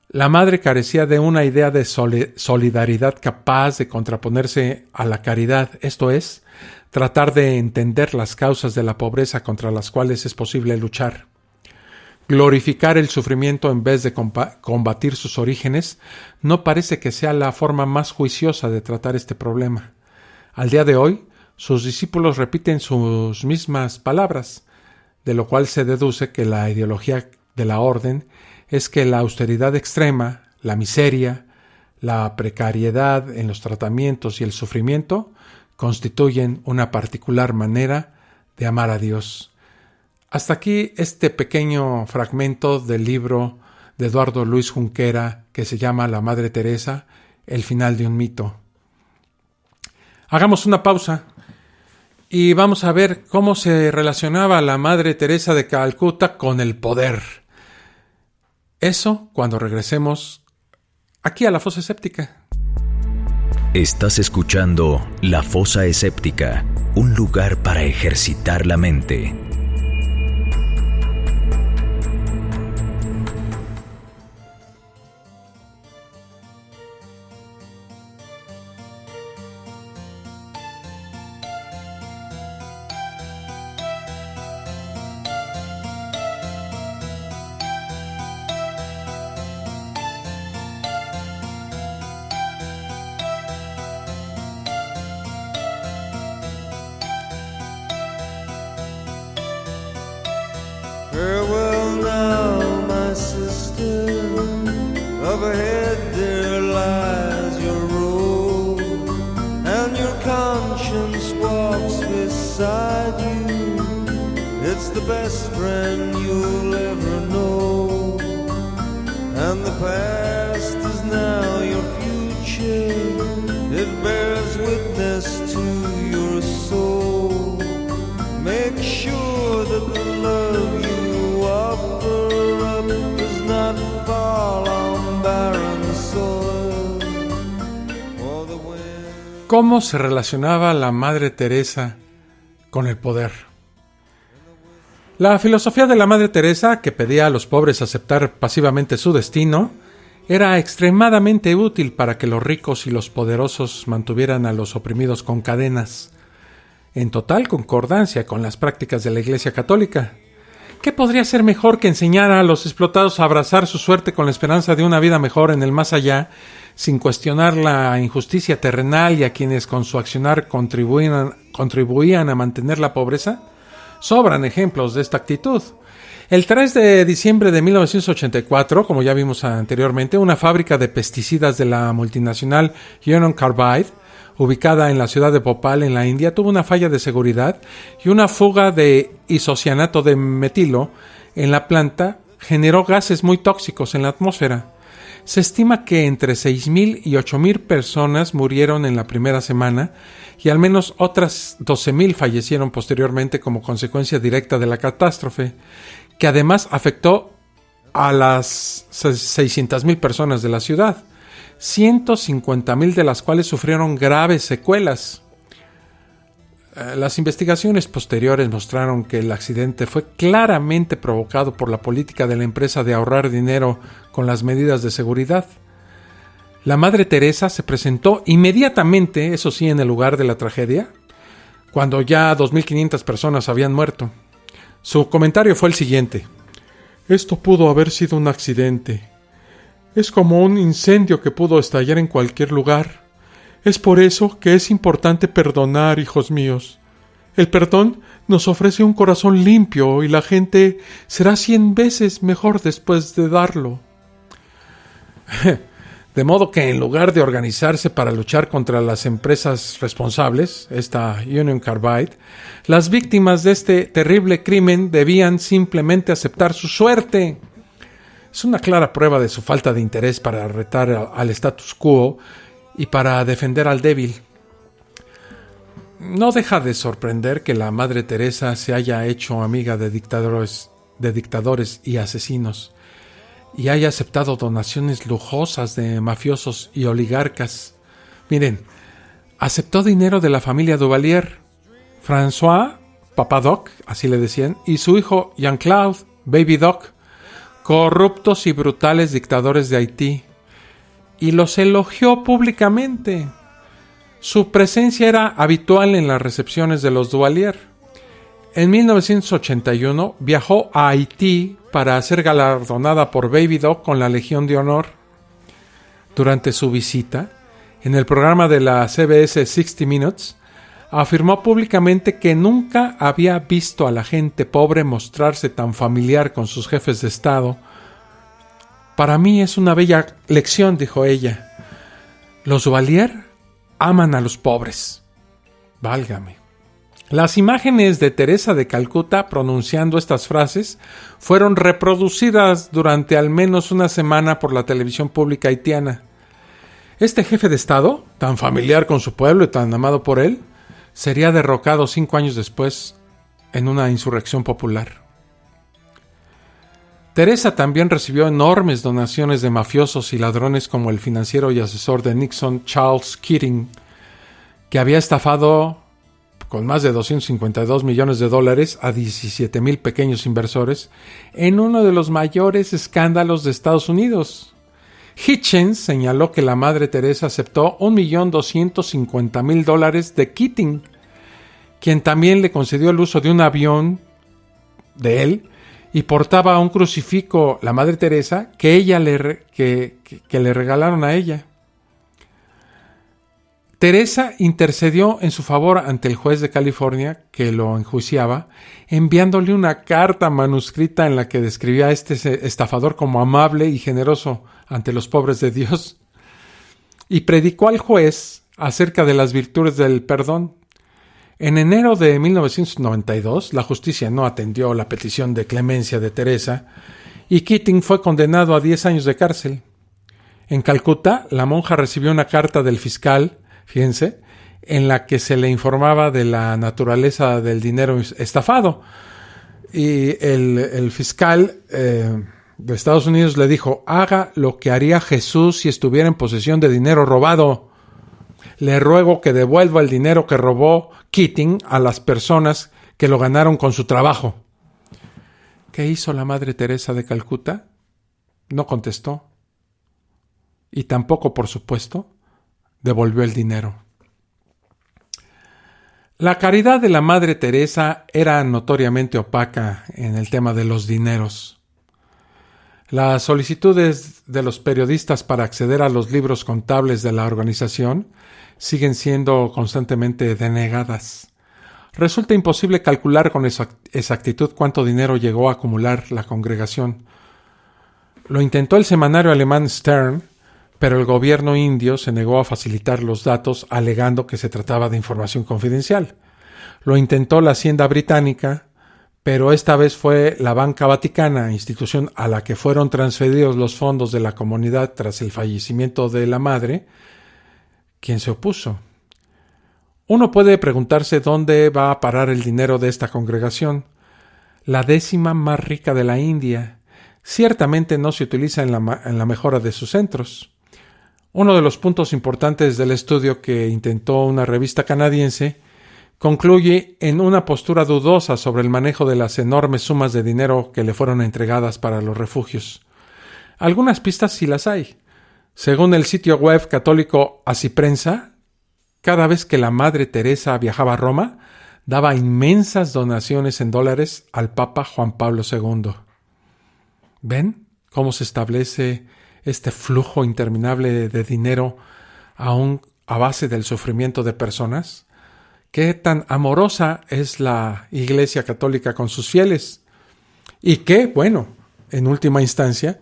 La madre carecía de una idea de solidaridad capaz de contraponerse a la caridad, esto es, tratar de entender las causas de la pobreza contra las cuales es posible luchar. Glorificar el sufrimiento en vez de combatir sus orígenes no parece que sea la forma más juiciosa de tratar este problema. Al día de hoy, sus discípulos repiten sus mismas palabras, de lo cual se deduce que la ideología de la orden es que la austeridad extrema, la miseria, la precariedad en los tratamientos y el sufrimiento constituyen una particular manera de amar a Dios. Hasta aquí este pequeño fragmento del libro de Eduardo Luis Junquera que se llama La Madre Teresa, el final de un mito. Hagamos una pausa y vamos a ver cómo se relacionaba la Madre Teresa de Calcuta con el poder. Eso cuando regresemos aquí a la Fosa Escéptica. Estás escuchando La Fosa Escéptica, un lugar para ejercitar la mente. Farewell now, my sister. Overhead there lies your road, and your conscience walks beside you. It's the best friend you'll ever know, and the past is now your future. It bears witness to your soul. Make sure that the love you offer up does not fall on barren soil. For the wind. ¿Cómo se relacionaba la Madre Teresa con el poder? La filosofía de la Madre Teresa, que pedía a los pobres aceptar pasivamente su destino, era extremadamente útil para que los ricos y los poderosos mantuvieran a los oprimidos con cadenas, en total concordancia con las prácticas de la Iglesia Católica. ¿Qué podría ser mejor que enseñar a los explotados a abrazar su suerte con la esperanza de una vida mejor en el más allá, sin cuestionar la injusticia terrenal y a quienes con su accionar contribuían a mantener la pobreza? Sobran ejemplos de esta actitud. El 3 de diciembre de 1984, como ya vimos anteriormente, una fábrica de pesticidas de la multinacional Union Carbide, ubicada en la ciudad de Bhopal, en la India, tuvo una falla de seguridad y una fuga de isocianato de metilo en la planta generó gases muy tóxicos en la atmósfera. Se estima que entre 6,000 y 8,000 personas murieron en la primera semana y al menos otras 12,000 fallecieron posteriormente como consecuencia directa de la catástrofe, que además afectó a las 600,000 personas de la ciudad, 150,000 de las cuales sufrieron graves secuelas. Las investigaciones posteriores mostraron que el accidente fue claramente provocado por la política de la empresa de ahorrar dinero con las medidas de seguridad. La Madre Teresa se presentó inmediatamente, eso sí, en el lugar de la tragedia, cuando ya 2,500 personas habían muerto. Su comentario fue el siguiente: esto pudo haber sido un accidente. Es como un incendio que pudo estallar en cualquier lugar. Es por eso que es importante perdonar, hijos míos. El perdón nos ofrece un corazón limpio y la gente será 100 veces mejor después de darlo. De modo que en lugar de organizarse para luchar contra las empresas responsables, esta Union Carbide, las víctimas de este terrible crimen debían simplemente aceptar su suerte. Es una clara prueba de su falta de interés para retar al status quo y para defender al débil. No deja de sorprender que la Madre Teresa se haya hecho amiga de dictadores y asesinos, y haya aceptado donaciones lujosas de mafiosos y oligarcas. Miren, aceptó dinero de la familia Duvalier, François, Papa Doc, así le decían, y su hijo Jean-Claude, Baby Doc, corruptos y brutales dictadores de Haití, y los elogió públicamente. Su presencia era habitual en las recepciones de los Duvalier. En 1981 viajó a Haití para ser galardonada por Baby Doc con la Legión de Honor. Durante su visita, en el programa de la CBS 60 Minutes, afirmó públicamente que nunca había visto a la gente pobre mostrarse tan familiar con sus jefes de Estado. Para mí es una bella lección, dijo ella. Los Duvalier aman a los pobres. Válgame. Las imágenes de Teresa de Calcuta pronunciando estas frases fueron reproducidas durante al menos una semana por la televisión pública haitiana. Este jefe de Estado, tan familiar con su pueblo y tan amado por él, sería derrocado 5 años después en una insurrección popular. Teresa también recibió enormes donaciones de mafiosos y ladrones como el financiero y asesor de Nixon, Charles Keating, que había estafado con más de $252 millones a 17,000 pequeños inversores en uno de los mayores escándalos de Estados Unidos. Hitchens señaló que la Madre Teresa aceptó $1,250,000 de Keating, quien también le concedió el uso de un avión de él y portaba un crucifijo, la Madre Teresa, que le regalaron a ella. Teresa intercedió en su favor ante el juez de California que lo enjuiciaba, enviándole una carta manuscrita en la que describía a este estafador como amable y generoso ante los pobres de Dios, y predicó al juez acerca de las virtudes del perdón. En enero de 1992, la justicia no atendió la petición de clemencia de Teresa y Keating fue condenado a 10 años de cárcel. En Calcuta, la monja recibió una carta del fiscal, fíjense, en la que se le informaba de la naturaleza del dinero estafado. Y el fiscal de Estados Unidos le dijo: haga lo que haría Jesús si estuviera en posesión de dinero robado. Le ruego que devuelva el dinero que robó Keating a las personas que lo ganaron con su trabajo. ¿Qué hizo la Madre Teresa de Calcuta? No contestó. Y tampoco, por supuesto, devolvió el dinero. La caridad de la Madre Teresa era notoriamente opaca en el tema de los dineros. Las solicitudes de los periodistas para acceder a los libros contables de la organización siguen siendo constantemente denegadas. Resulta imposible calcular con exactitud cuánto dinero llegó a acumular la congregación. Lo intentó el semanario alemán Stern, pero el gobierno indio se negó a facilitar los datos, alegando que se trataba de información confidencial. Lo intentó la Hacienda británica, pero esta vez fue la Banca Vaticana, institución a la que fueron transferidos los fondos de la comunidad tras el fallecimiento de la madre, quien se opuso. Uno puede preguntarse dónde va a parar el dinero de esta congregación, la 10ª más rica de la India. Ciertamente no se utiliza en la mejora de sus centros. Uno de los puntos importantes del estudio que intentó una revista canadiense concluye en una postura dudosa sobre el manejo de las enormes sumas de dinero que le fueron entregadas para los refugios. Algunas pistas sí las hay. Según el sitio web católico Asiprensa, cada vez que la Madre Teresa viajaba a Roma, daba inmensas donaciones en dólares al Papa Juan Pablo II. ¿Ven cómo se establece este flujo interminable de dinero aún a base del sufrimiento de personas? ¿Qué tan amorosa es la Iglesia Católica con sus fieles? Y qué, bueno, en última instancia,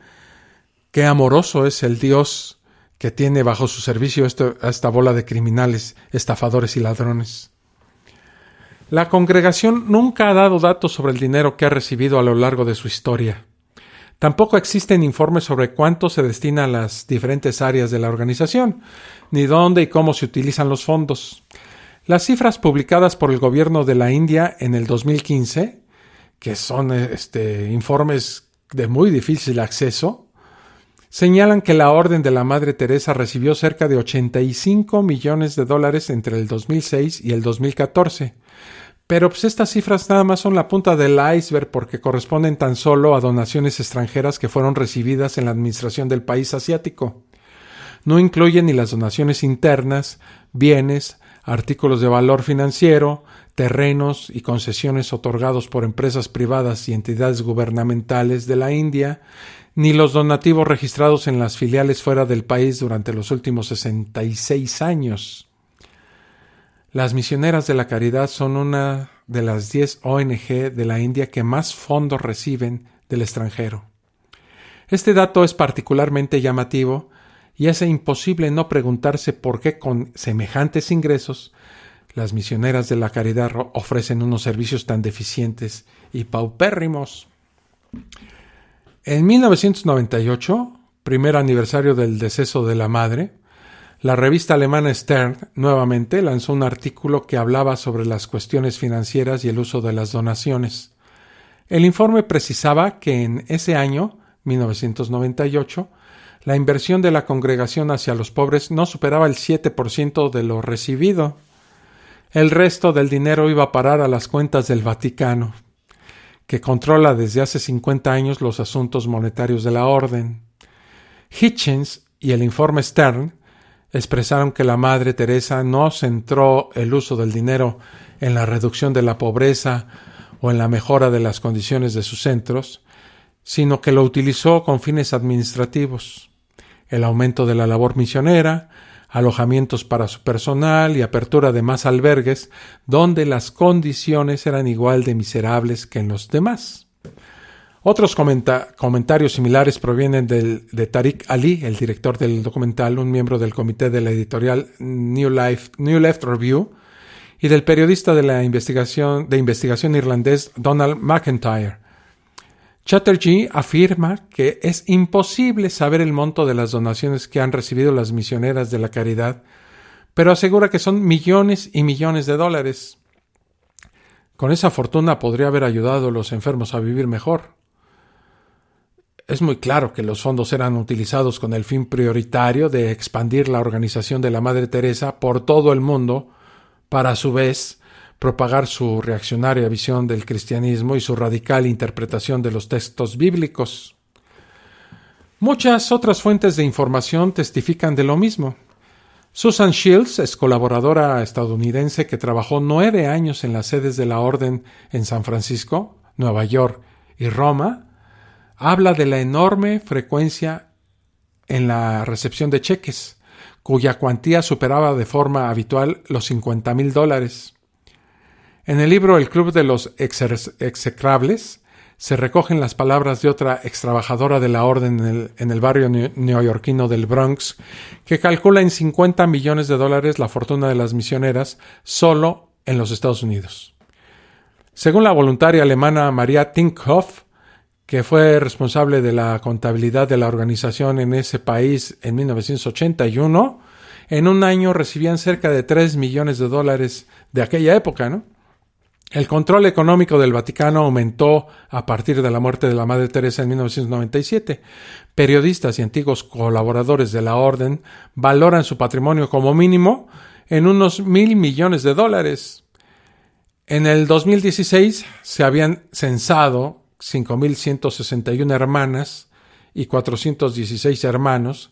qué amoroso es el Dios que tiene bajo su servicio a esta bola de criminales, estafadores y ladrones. La congregación nunca ha dado datos sobre el dinero que ha recibido a lo largo de su historia. Tampoco existen informes sobre cuánto se destina a las diferentes áreas de la organización, ni dónde y cómo se utilizan los fondos. Las cifras publicadas por el gobierno de la India en el 2015, que son informes de muy difícil acceso, señalan que la Orden de la Madre Teresa recibió cerca de $85 millones entre el 2006 y el 2014. Pero pues estas cifras nada más son la punta del iceberg porque corresponden tan solo a donaciones extranjeras que fueron recibidas en la administración del país asiático. No incluyen ni las donaciones internas, bienes, artículos de valor financiero, terrenos y concesiones otorgados por empresas privadas y entidades gubernamentales de la India, ni los donativos registrados en las filiales fuera del país durante los últimos 66 años. Las Misioneras de la Caridad son una de las 10 ONG de la India que más fondos reciben del extranjero. Este dato es particularmente llamativo y hace imposible no preguntarse por qué con semejantes ingresos las Misioneras de la Caridad ofrecen unos servicios tan deficientes y paupérrimos. En 1998, primer aniversario del deceso de la madre, la revista alemana Stern nuevamente lanzó un artículo que hablaba sobre las cuestiones financieras y el uso de las donaciones. El informe precisaba que en ese año, 1998, la inversión de la congregación hacia los pobres no superaba el 7% de lo recibido. El resto del dinero iba a parar a las cuentas del Vaticano, que controla desde hace 50 años los asuntos monetarios de la orden. Hitchens y el informe Stern expresaron que la Madre Teresa no centró el uso del dinero en la reducción de la pobreza o en la mejora de las condiciones de sus centros, sino que lo utilizó con fines administrativos, el aumento de la labor misionera, alojamientos para su personal y apertura de más albergues donde las condiciones eran igual de miserables que en los demás. Otros comentarios similares provienen de Tariq Ali, el director del documental, un miembro del comité de la editorial New Left Review, y del periodista de investigación irlandés Donald McIntyre. Chatterjee afirma que es imposible saber el monto de las donaciones que han recibido las misioneras de la caridad, pero asegura que son millones y millones de dólares. Con esa fortuna podría haber ayudado a los enfermos a vivir mejor. Es muy claro que los fondos eran utilizados con el fin prioritario de expandir la organización de la Madre Teresa por todo el mundo, para a su vez propagar su reaccionaria visión del cristianismo y su radical interpretación de los textos bíblicos. Muchas otras fuentes de información testifican de lo mismo. Susan Shields es colaboradora estadounidense que trabajó 9 años en las sedes de la Orden en San Francisco, Nueva York y Roma. Habla de la enorme frecuencia en la recepción de cheques, cuya cuantía superaba de forma habitual los $50,000. En el libro El Club de los Execrables se recogen las palabras de otra extrabajadora de la orden en el barrio neoyorquino del Bronx, que calcula en $50 millones la fortuna de las misioneras solo en los Estados Unidos. Según la voluntaria alemana Maria Tinckhoff, que fue responsable de la contabilidad de la organización en ese país en 1981, en un año recibían cerca de $3 millones de aquella época, ¿no? El control económico del Vaticano aumentó a partir de la muerte de la Madre Teresa en 1997. Periodistas y antiguos colaboradores de la orden valoran su patrimonio como mínimo en unos $1,000 millones. En el 2016 se habían censado 5,161 hermanas y 416 hermanos,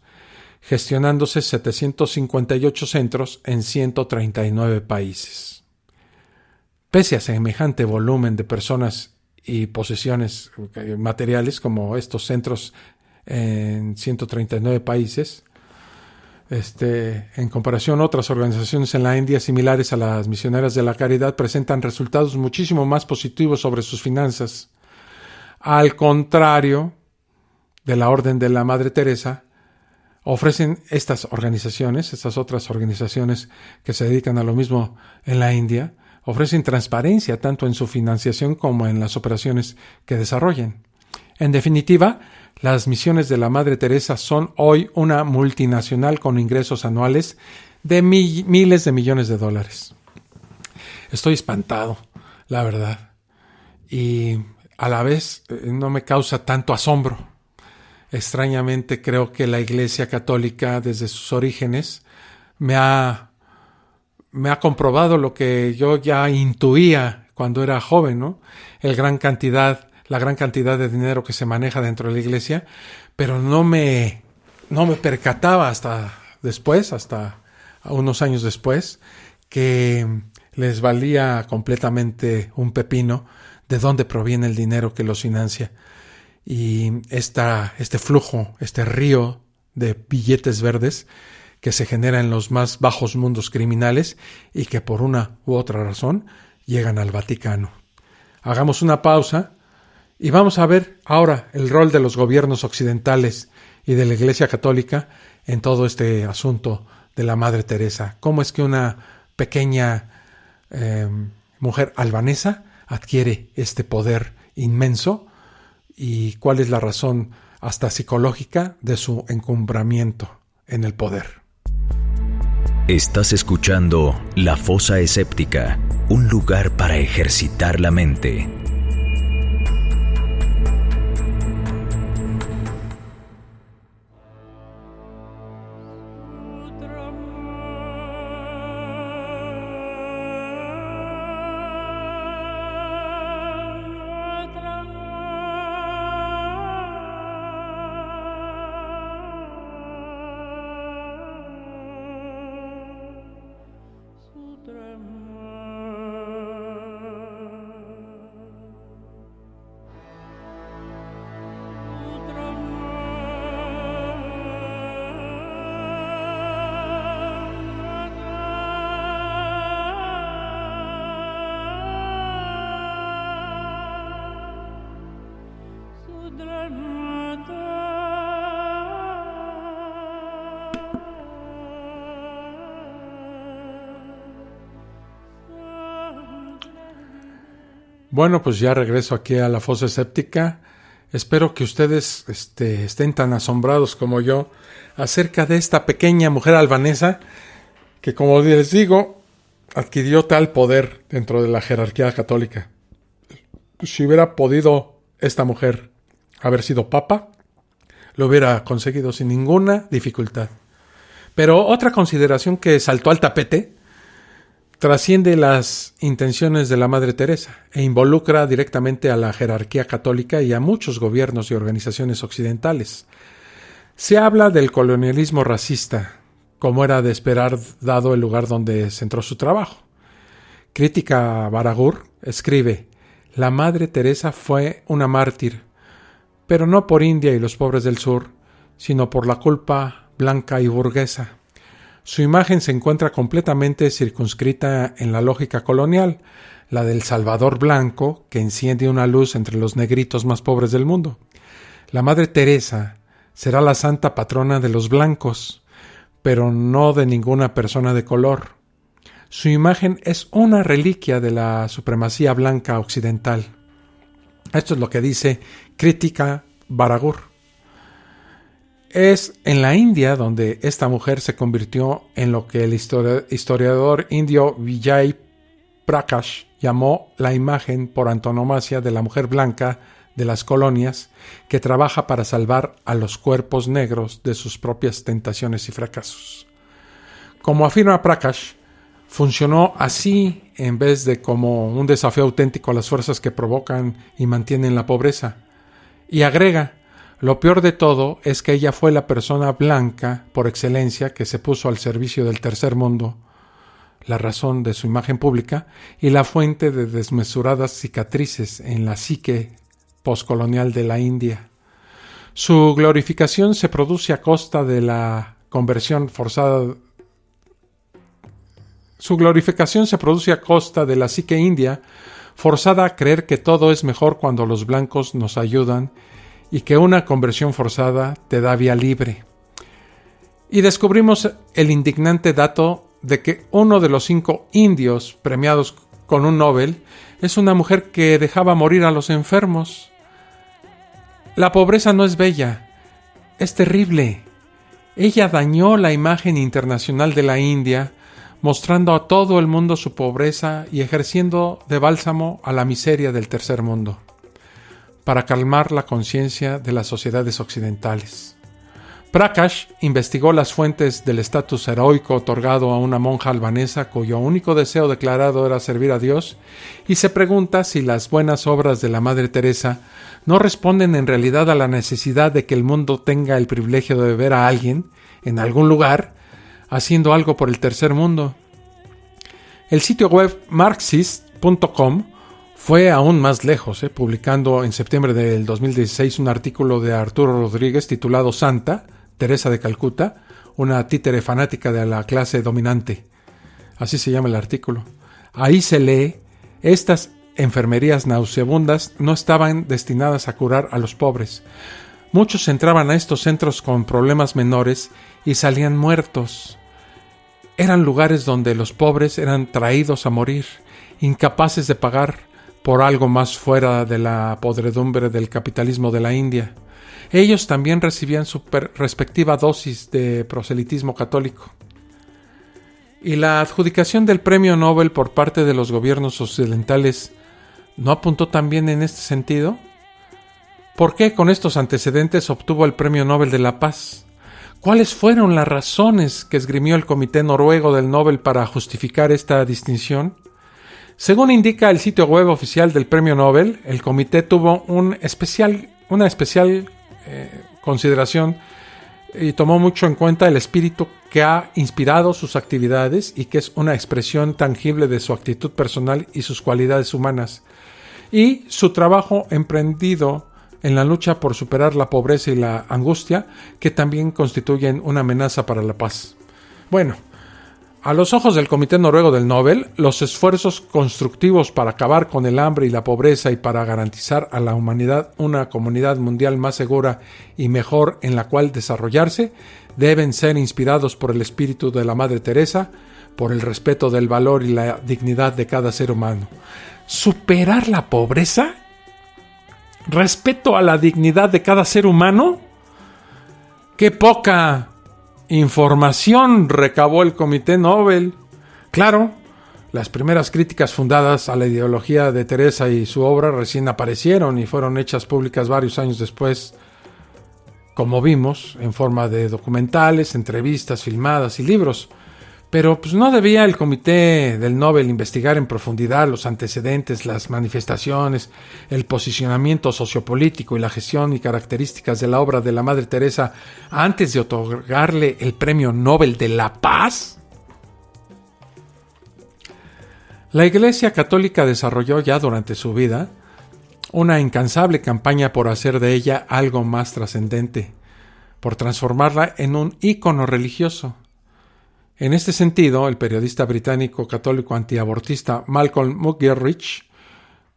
gestionándose 758 centros en 139 países. Pese a semejante volumen de personas y posesiones materiales como estos centros en 139 países, en comparación, otras organizaciones en la India similares a las misioneras de la caridad presentan resultados muchísimo más positivos sobre sus finanzas. Al contrario de la Orden de la Madre Teresa, ofrecen estas otras organizaciones que se dedican a lo mismo en la India, ofrecen transparencia tanto en su financiación como en las operaciones que desarrollan. En definitiva, las misiones de la Madre Teresa son hoy una multinacional con ingresos anuales de miles de millones de dólares. Estoy espantado, la verdad, y a la vez no me causa tanto asombro. Extrañamente creo que la Iglesia Católica desde sus orígenes me ha comprobado lo que yo ya intuía cuando era joven, ¿no? La gran cantidad de dinero que se maneja dentro de la Iglesia, pero no me percataba hasta unos años después, que les valía completamente un pepino de dónde proviene el dinero que los financia. Y este flujo, este río de billetes verdes que se genera en los más bajos mundos criminales y que por una u otra razón llegan al Vaticano. Hagamos una pausa y vamos a ver ahora el rol de los gobiernos occidentales y de la Iglesia Católica en todo este asunto de la Madre Teresa. ¿Cómo es que una pequeña mujer albanesa adquiere este poder inmenso y cuál es la razón hasta psicológica de su encumbramiento en el poder? Estás escuchando La Fosa Escéptica, un lugar para ejercitar la mente. Bueno, pues ya regreso aquí a la fosa escéptica. Espero que ustedes estén tan asombrados como yo acerca de esta pequeña mujer albanesa que, como les digo, adquirió tal poder dentro de la jerarquía católica. Si hubiera podido esta mujer haber sido papa, lo hubiera conseguido sin ninguna dificultad. Pero otra consideración que saltó al tapete trasciende las intenciones de la Madre Teresa e involucra directamente a la jerarquía católica y a muchos gobiernos y organizaciones occidentales. Se habla del colonialismo racista, como era de esperar dado el lugar donde centró su trabajo. Crítica Baragur escribe: la Madre Teresa fue una mártir, pero no por India y los pobres del sur, sino por la culpa blanca y burguesa. Su imagen se encuentra completamente circunscrita en la lógica colonial, la del Salvador blanco que enciende una luz entre los negritos más pobres del mundo. La Madre Teresa será la santa patrona de los blancos, pero no de ninguna persona de color. Su imagen es una reliquia de la supremacía blanca occidental. Esto es lo que dice Crítica Baragur. Es en la India donde esta mujer se convirtió en lo que el historiador indio Vijay Prakash llamó la imagen por antonomasia de la mujer blanca de las colonias que trabaja para salvar a los cuerpos negros de sus propias tentaciones y fracasos. Como afirma Prakash, funcionó así en vez de como un desafío auténtico a las fuerzas que provocan y mantienen la pobreza. Y agrega: lo peor de todo es que ella fue la persona blanca por excelencia que se puso al servicio del tercer mundo, la razón de su imagen pública y la fuente de desmesuradas cicatrices en la psique poscolonial de la India. Su glorificación se produce a costa de la conversión forzada. Su glorificación se produce a costa de la psique india, forzada a creer que todo es mejor cuando los blancos nos ayudan y que una conversión forzada te da vía libre. Y descubrimos el indignante dato de que uno de los 5 indios premiados con un Nobel es una mujer que dejaba morir a los enfermos. La pobreza no es bella, es terrible. Ella dañó la imagen internacional de la India, mostrando a todo el mundo su pobreza y ejerciendo de bálsamo a la miseria del tercer mundo, para calmar la conciencia de las sociedades occidentales. Prakash investigó las fuentes del estatus heroico otorgado a una monja albanesa cuyo único deseo declarado era servir a Dios, y se pregunta si las buenas obras de la Madre Teresa no responden en realidad a la necesidad de que el mundo tenga el privilegio de ver a alguien, en algún lugar, haciendo algo por el tercer mundo. El sitio web marxist.com fue aún más lejos, publicando en septiembre del 2016 un artículo de Arturo Rodríguez titulado Santa Teresa de Calcuta, una títere fanática de la clase dominante. Así se llama el artículo. Ahí se lee: estas enfermerías nauseabundas no estaban destinadas a curar a los pobres. Muchos entraban a estos centros con problemas menores y salían muertos. Eran lugares donde los pobres eran traídos a morir, incapaces de pagar por algo más fuera de la podredumbre del capitalismo de la India. Ellos también recibían su respectiva dosis de proselitismo católico. ¿Y la adjudicación del premio Nobel por parte de los gobiernos occidentales no apuntó también en este sentido? ¿Por qué con estos antecedentes obtuvo el premio Nobel de la Paz? ¿Cuáles fueron las razones que esgrimió el Comité Noruego del Nobel para justificar esta distinción? Según indica el sitio web oficial del Premio Nobel, el comité tuvo una especial consideración y tomó mucho en cuenta el espíritu que ha inspirado sus actividades y que es una expresión tangible de su actitud personal y sus cualidades humanas, y su trabajo emprendido en la lucha por superar la pobreza y la angustia, que también constituyen una amenaza para la paz. Bueno, a los ojos del Comité Noruego del Nobel, los esfuerzos constructivos para acabar con el hambre y la pobreza y para garantizar a la humanidad una comunidad mundial más segura y mejor en la cual desarrollarse deben ser inspirados por el espíritu de la Madre Teresa, por el respeto del valor y la dignidad de cada ser humano. ¿Superar la pobreza? ¿Respeto a la dignidad de cada ser humano? ¡Qué poca información recabó el Comité Nobel! Claro, las primeras críticas fundadas a la ideología de Teresa y su obra recién aparecieron y fueron hechas públicas varios años después, como vimos, en forma de documentales, entrevistas filmadas y libros. Pero pues no debía el Comité del Nobel investigar en profundidad los antecedentes, las manifestaciones, el posicionamiento sociopolítico y la gestión y características de la obra de la Madre Teresa antes de otorgarle el Premio Nobel de la Paz. La Iglesia Católica desarrolló ya durante su vida una incansable campaña por hacer de ella algo más trascendente, por transformarla en un ícono religioso. En este sentido, el periodista británico católico antiabortista Malcolm Muggeridge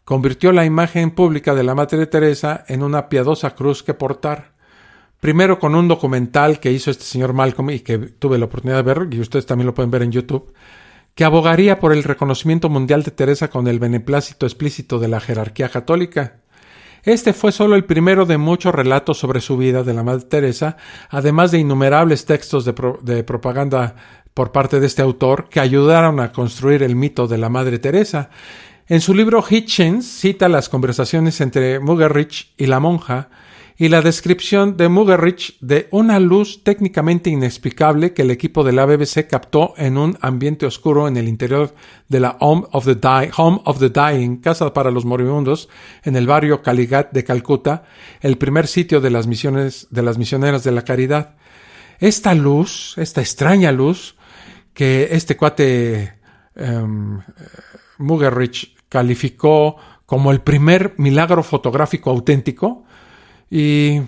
convirtió la imagen pública de la Madre Teresa en una piadosa cruz que portar. Primero con un documental que hizo este señor Malcolm y que tuve la oportunidad de ver, y ustedes también lo pueden ver en YouTube, que abogaría por el reconocimiento mundial de Teresa con el beneplácito explícito de la jerarquía católica. Este fue solo el primero de muchos relatos sobre su vida de la Madre Teresa, además de innumerables textos de propaganda por parte de este autor que ayudaron a construir el mito de la Madre Teresa. En su libro Hitchens cita las conversaciones entre Muggeridge y la monja y la descripción de Muggeridge de una luz técnicamente inexplicable que el equipo de la BBC captó en un ambiente oscuro en el interior de la Home of the Dying, casa para los moribundos, en el barrio Kalighat de Calcuta, el primer sitio de las misioneras de la caridad. Esta luz, esta extraña luz, que este cuate Muggeridge calificó como el primer milagro fotográfico auténtico, y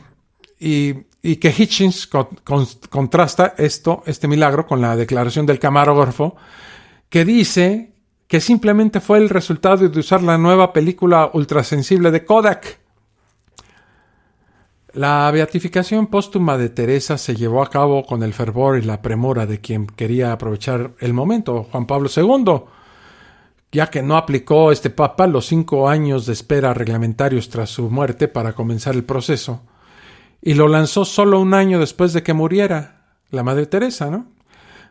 que Hitchens contrasta este milagro con la declaración del camarógrafo, que dice que simplemente fue el resultado de usar la nueva película ultrasensible de Kodak. La beatificación póstuma de Teresa se llevó a cabo con el fervor y la premura de quien quería aprovechar el momento, Juan Pablo II, ya que no aplicó este papa los 5 años de espera reglamentarios tras su muerte para comenzar el proceso, y lo lanzó solo 1 año después de que muriera la Madre Teresa, ¿no?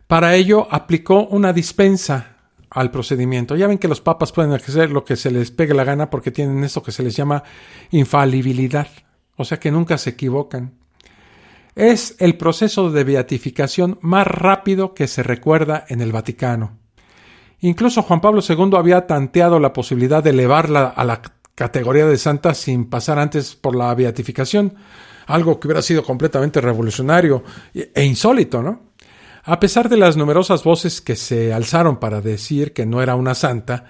Para ello aplicó una dispensa al procedimiento. Ya ven que los papas pueden hacer lo que se les pegue la gana porque tienen esto que se les llama infalibilidad, o sea que nunca se equivocan. Es el proceso de beatificación más rápido que se recuerda en el Vaticano. Incluso Juan Pablo II había tanteado la posibilidad de elevarla a la categoría de santa sin pasar antes por la beatificación, algo que hubiera sido completamente revolucionario e insólito, ¿no? A pesar de las numerosas voces que se alzaron para decir que no era una santa,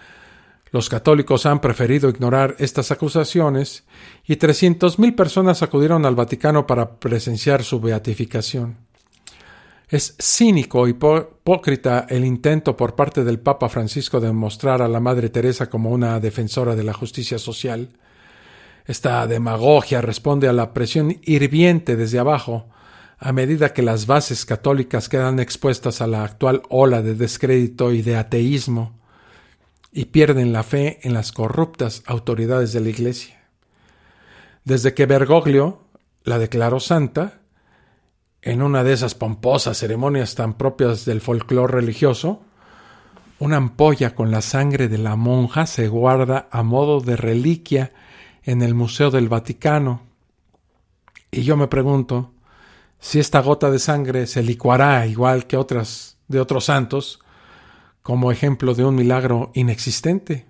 los católicos han preferido ignorar estas acusaciones y 300.000 personas acudieron al Vaticano para presenciar su beatificación. Es cínico y hipócrita el intento por parte del Papa Francisco de mostrar a la Madre Teresa como una defensora de la justicia social. Esta demagogia responde a la presión hirviente desde abajo, a medida que las bases católicas quedan expuestas a la actual ola de descrédito y de ateísmo, y pierden la fe en las corruptas autoridades de la Iglesia. Desde que Bergoglio la declaró santa, en una de esas pomposas ceremonias tan propias del folclore religioso, una ampolla con la sangre de la monja se guarda a modo de reliquia en el Museo del Vaticano. Y yo me pregunto si esta gota de sangre se licuará igual que otras de otros santos, como ejemplo de un milagro inexistente.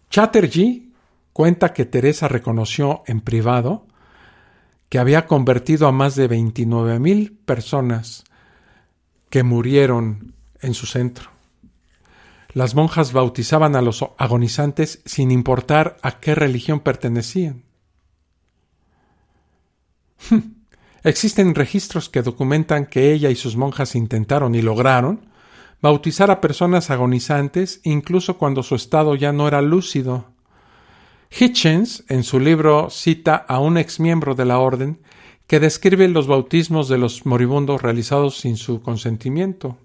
Chatterjee cuenta que Teresa reconoció en privado que había convertido a más de 29,000 personas que murieron en su centro. Las monjas bautizaban a los agonizantes sin importar a qué religión pertenecían. Existen registros que documentan que ella y sus monjas intentaron y lograron bautizar a personas agonizantes incluso cuando su estado ya no era lúcido. Hitchens, en su libro, cita a un exmiembro de la orden que describe los bautismos de los moribundos realizados sin su consentimiento.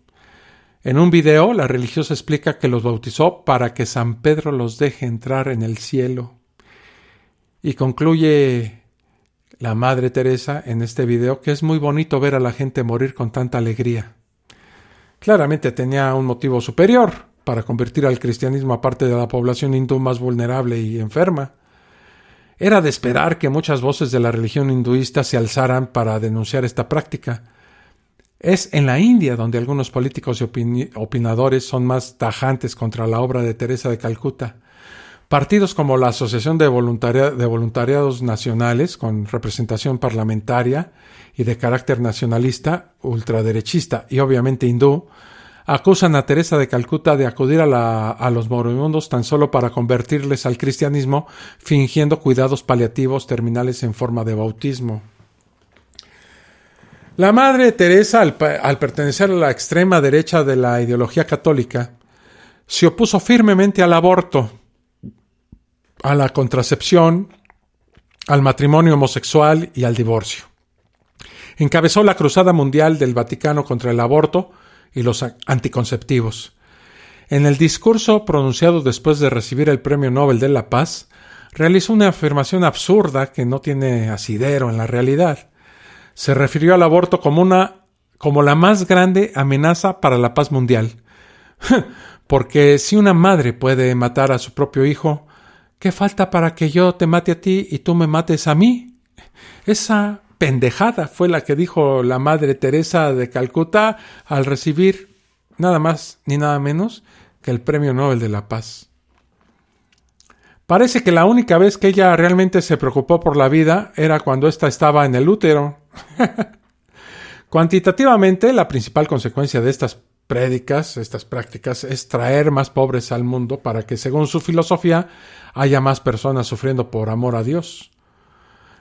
En un video, la religiosa explica que los bautizó para que San Pedro los deje entrar en el cielo. Y concluye la Madre Teresa en este video que es muy bonito ver a la gente morir con tanta alegría. Claramente tenía un motivo superior para convertir al cristianismo a parte de la población hindú más vulnerable y enferma. Era de esperar que muchas voces de la religión hinduista se alzaran para denunciar esta práctica. Es en la India donde algunos políticos y opinadores son más tajantes contra la obra de Teresa de Calcuta. Partidos como la Asociación de Voluntariados Nacionales, con representación parlamentaria y de carácter nacionalista, ultraderechista y obviamente hindú, acusan a Teresa de Calcuta de acudir a los moribundos tan solo para convertirles al cristianismo, fingiendo cuidados paliativos terminales en forma de bautismo. La Madre Teresa, al pertenecer a la extrema derecha de la ideología católica, se opuso firmemente al aborto, a la contracepción, al matrimonio homosexual y al divorcio. Encabezó la Cruzada Mundial del Vaticano contra el aborto y los anticonceptivos. En el discurso pronunciado después de recibir el Premio Nobel de la Paz, realizó una afirmación absurda que no tiene asidero en la realidad. Se refirió al aborto como la más grande amenaza para la paz mundial. Porque si una madre puede matar a su propio hijo, ¿qué falta para que yo te mate a ti y tú me mates a mí? Esa pendejada fue la que dijo la Madre Teresa de Calcuta al recibir nada más ni nada menos que el Premio Nobel de la Paz. Parece que la única vez que ella realmente se preocupó por la vida era cuando ésta estaba en el útero. Cuantitativamente, la principal consecuencia de estas prácticas, es traer más pobres al mundo para que, según su filosofía, haya más personas sufriendo por amor a Dios.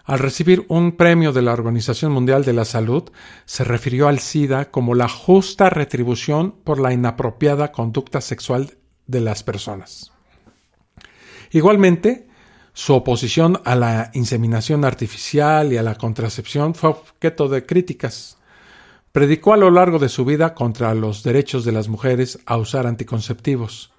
Al recibir un premio de la Organización Mundial de la Salud, se refirió al SIDA como la justa retribución por la inapropiada conducta sexual de las personas. Igualmente, su oposición a la inseminación artificial y a la contracepción fue objeto de críticas. Predicó a lo largo de su vida contra los derechos de las mujeres a usar anticonceptivos.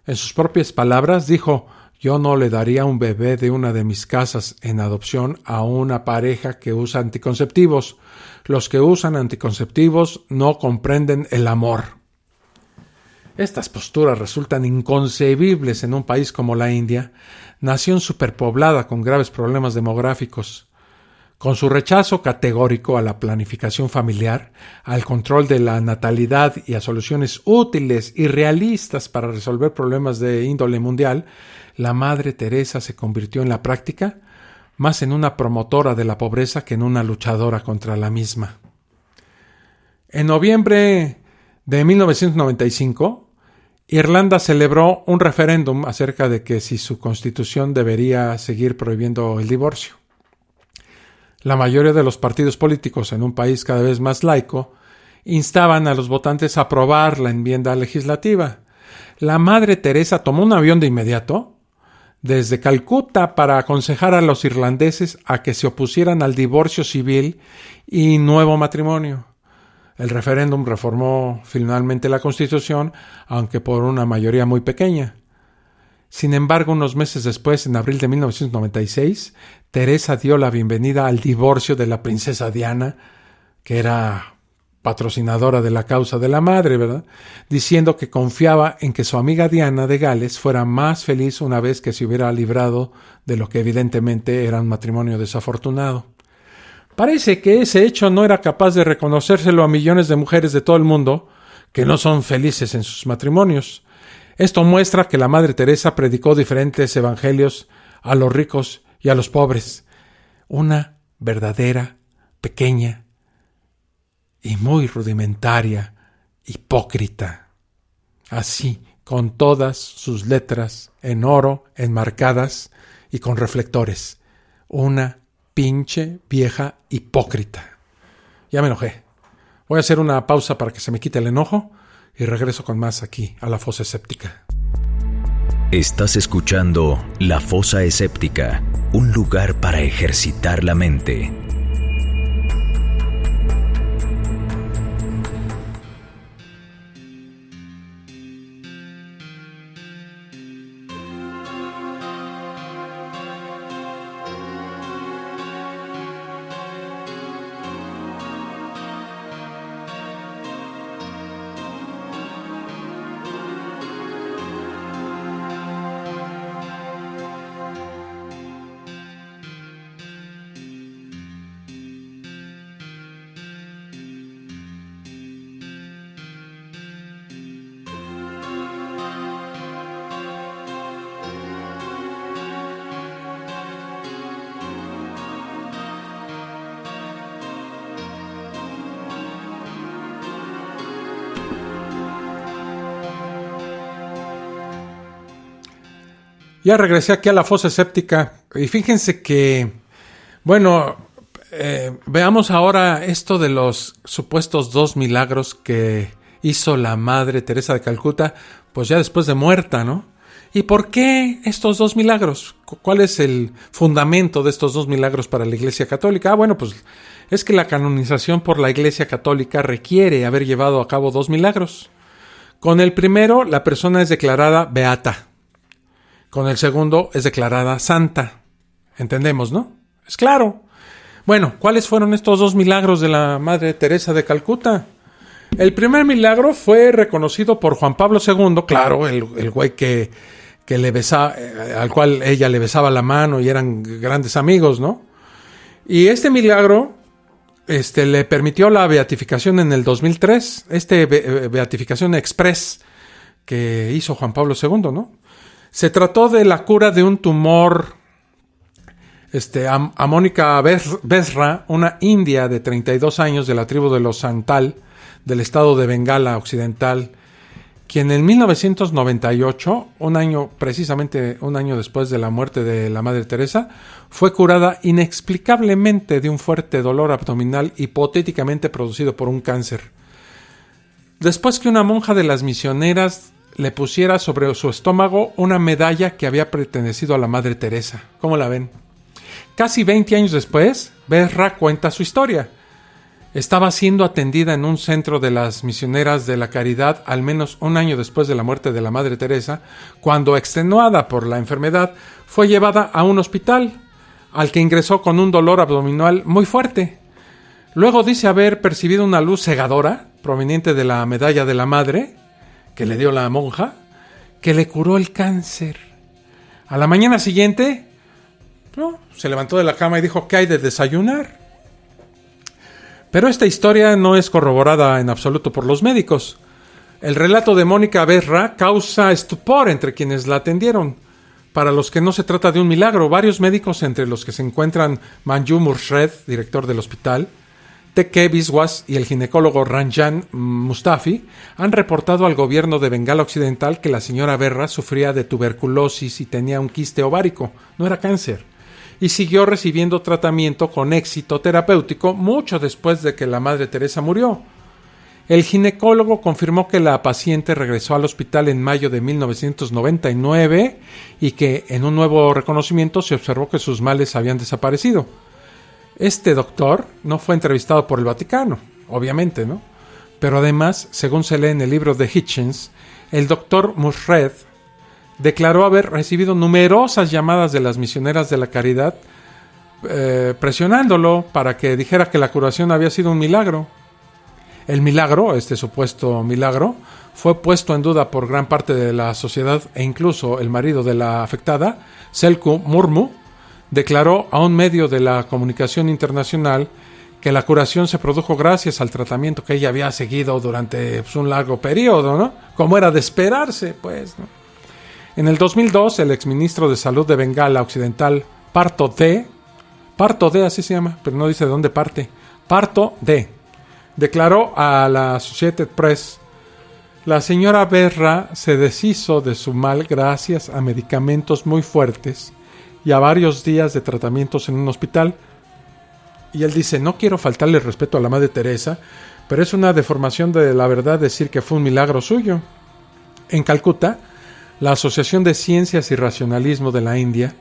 En sus propias palabras dijo: «Yo no le daría un bebé de una de mis casas en adopción a una pareja que usa anticonceptivos. Los que usan anticonceptivos no comprenden el amor». Estas posturas resultan inconcebibles en un país como la India, nación superpoblada con graves problemas demográficos. Con su rechazo categórico a la planificación familiar, al control de la natalidad y a soluciones útiles y realistas para resolver problemas de índole mundial, la Madre Teresa se convirtió en la práctica más en una promotora de la pobreza que en una luchadora contra la misma. En noviembre de 1995, Irlanda celebró un referéndum acerca de que si su constitución debería seguir prohibiendo el divorcio. La mayoría de los partidos políticos en un país cada vez más laico instaban a los votantes a aprobar la enmienda legislativa. La Madre Teresa tomó un avión de inmediato desde Calcuta para aconsejar a los irlandeses a que se opusieran al divorcio civil y nuevo matrimonio. El referéndum reformó finalmente la Constitución, aunque por una mayoría muy pequeña. Sin embargo, unos meses después, en abril de 1996, Teresa dio la bienvenida al divorcio de la princesa Diana, que era patrocinadora de la causa de la madre, ¿verdad? Diciendo que confiaba en que su amiga Diana de Gales fuera más feliz una vez que se hubiera librado de lo que evidentemente era un matrimonio desafortunado. Parece que ese hecho no era capaz de reconocérselo a millones de mujeres de todo el mundo que no son felices en sus matrimonios. Esto muestra que la Madre Teresa predicó diferentes evangelios a los ricos y a los pobres. Una verdadera, pequeña y muy rudimentaria hipócrita. Así, con todas sus letras en oro, enmarcadas y con reflectores. Una pinche vieja hipócrita. Ya me enojé. Voy a hacer una pausa para que se me quite el enojo y regreso con más aquí a La Fosa Escéptica. Estás escuchando La Fosa Escéptica, un lugar para ejercitar la mente. Ya regresé aquí a la fosa séptica y fíjense que, bueno, veamos ahora esto de los supuestos 2 milagros que hizo la Madre Teresa de Calcuta, pues ya después de muerta, ¿no? ¿Y por qué estos 2 milagros? ¿Cuál es el fundamento de estos 2 milagros para la Iglesia Católica? Bueno, pues es que la canonización por la Iglesia Católica requiere haber llevado a cabo 2 milagros. Con el primero, la persona es declarada beata. Con el segundo, es declarada santa. ¿Entendemos, no? Es claro. Bueno, ¿cuáles fueron estos 2 milagros de la Madre Teresa de Calcuta? El primer milagro fue reconocido por Juan Pablo II, claro, el güey que le besaba, al cual ella le besaba la mano y eran grandes amigos, ¿no? Y este milagro le permitió la beatificación en el 2003, beatificación express que hizo Juan Pablo II, ¿no? Se trató de la cura de un tumor a Mónica Besra, una india de 32 años de la tribu de los Santal, del estado de Bengala Occidental, quien en 1998, precisamente un año después de la muerte de la Madre Teresa, fue curada inexplicablemente de un fuerte dolor abdominal hipotéticamente producido por un cáncer. Después que una monja de las misioneras le pusiera sobre su estómago una medalla que había pertenecido a la Madre Teresa. ¿Cómo la ven? Casi 20 años después, Besra cuenta su historia. Estaba siendo atendida en un centro de las misioneras de la caridad al menos un año después de la muerte de la Madre Teresa, cuando, extenuada por la enfermedad, fue llevada a un hospital, al que ingresó con un dolor abdominal muy fuerte. Luego dice haber percibido una luz cegadora, proveniente de la medalla de la Madre, que le dio la monja, que le curó el cáncer. A la mañana siguiente, se levantó de la cama y dijo: ¿qué hay de desayunar? Pero esta historia no es corroborada en absoluto por los médicos. El relato de Mónica Besra causa estupor entre quienes la atendieron. Para los que no se trata de un milagro, varios médicos, entre los que se encuentran Manju Murshed, director del hospital, T.K. Biswas y el ginecólogo Ranjan Mustafi, han reportado al gobierno de Bengala Occidental que la señora Besra sufría de tuberculosis y tenía un quiste ovárico, no era cáncer, y siguió recibiendo tratamiento con éxito terapéutico mucho después de que la Madre Teresa murió. El ginecólogo confirmó que la paciente regresó al hospital en mayo de 1999 y que en un nuevo reconocimiento se observó que sus males habían desaparecido. Este doctor no fue entrevistado por el Vaticano, obviamente, ¿no? Pero además, según se lee en el libro de Hitchens, el doctor Murshed declaró haber recibido numerosas llamadas de las misioneras de la caridad presionándolo para que dijera que la curación había sido un milagro. El milagro, este supuesto milagro, fue puesto en duda por gran parte de la sociedad e incluso el marido de la afectada, Selku Murmu, declaró a un medio de la comunicación internacional que la curación se produjo gracias al tratamiento que ella había seguido durante un largo periodo, ¿no? Como era de esperarse, pues, ¿no? En el 2002, el exministro de Salud de Bengala Occidental, Parto De, así se llama, pero no dice de dónde parte, Parto De, declaró a la Associated Press: la señora Besra se deshizo de su mal gracias a medicamentos muy fuertes y a varios días de tratamientos en un hospital. Y él dice: no quiero faltarle respeto a la Madre Teresa, pero es una deformación de la verdad decir que fue un milagro suyo. En Calcuta, la Asociación de Ciencias y Racionalismo de la India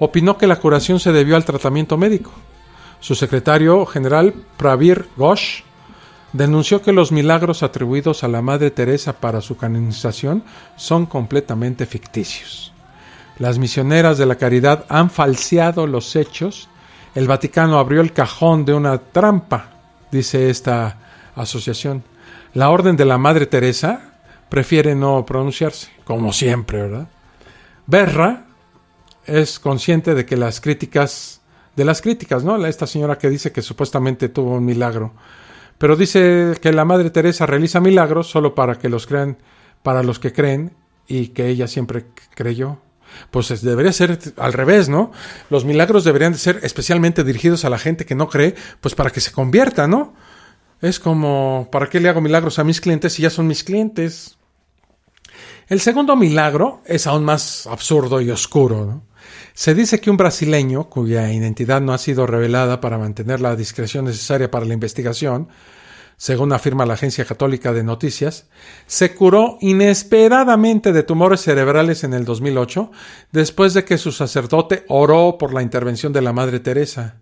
opinó que la curación se debió al tratamiento médico. Su secretario general, Pravir Ghosh, denunció que los milagros atribuidos a la Madre Teresa para su canonización son completamente ficticios. Las misioneras de la caridad han falseado los hechos. El Vaticano abrió el cajón de una trampa, dice esta asociación. La Orden de la Madre Teresa prefiere no pronunciarse, como siempre, ¿verdad? Besra es consciente de que las críticas, ¿no? Esta señora que dice que supuestamente tuvo un milagro, pero dice que la Madre Teresa realiza milagros solo para que los crean, para los que creen, y que ella siempre creyó. Pues debería ser al revés, ¿no? Los milagros deberían de ser especialmente dirigidos a la gente que no cree, pues para que se convierta, ¿no? Es como, ¿para qué le hago milagros a mis clientes si ya son mis clientes? El segundo milagro es aún más absurdo y oscuro, ¿no? Se dice que un brasileño, cuya identidad no ha sido revelada para mantener la discreción necesaria para la investigación, según afirma la Agencia Católica de Noticias, se curó inesperadamente de tumores cerebrales en el 2008, después de que su sacerdote oró por la intervención de la Madre Teresa.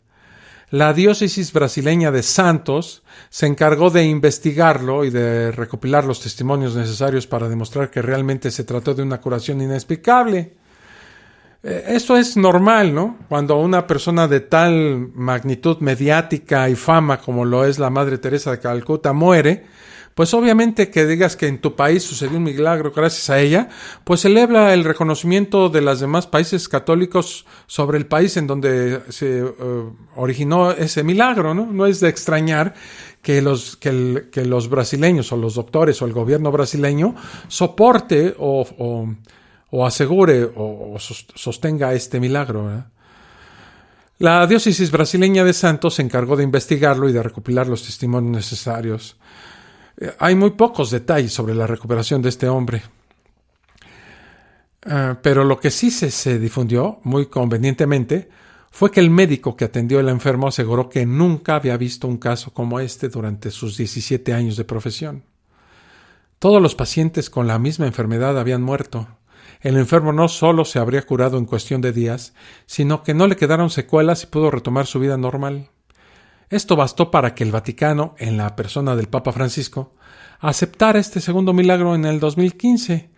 La diócesis brasileña de Santos se encargó de investigarlo y de recopilar los testimonios necesarios para demostrar que realmente se trató de una curación inexplicable. Esto es normal, ¿no? Cuando una persona de tal magnitud mediática y fama como lo es la Madre Teresa de Calcuta muere, pues obviamente que digas que en tu país sucedió un milagro gracias a ella, pues eleva el reconocimiento de los demás países católicos sobre el país en donde se originó ese milagro, ¿no? No es de extrañar que los brasileños o los doctores o el gobierno brasileño soporte o asegure o sostenga este milagro, ¿verdad? La diócesis brasileña de Santos se encargó de investigarlo y de recopilar los testimonios necesarios. Hay muy pocos detalles sobre la recuperación de este hombre. Pero lo que sí se difundió muy convenientemente fue que el médico que atendió al enfermo aseguró que nunca había visto un caso como este durante sus 17 años de profesión. Todos los pacientes con la misma enfermedad habían muerto. El enfermo no solo se habría curado en cuestión de días, sino que no le quedaron secuelas y pudo retomar su vida normal. Esto bastó para que el Vaticano, en la persona del Papa Francisco, aceptara este segundo milagro en el 2015.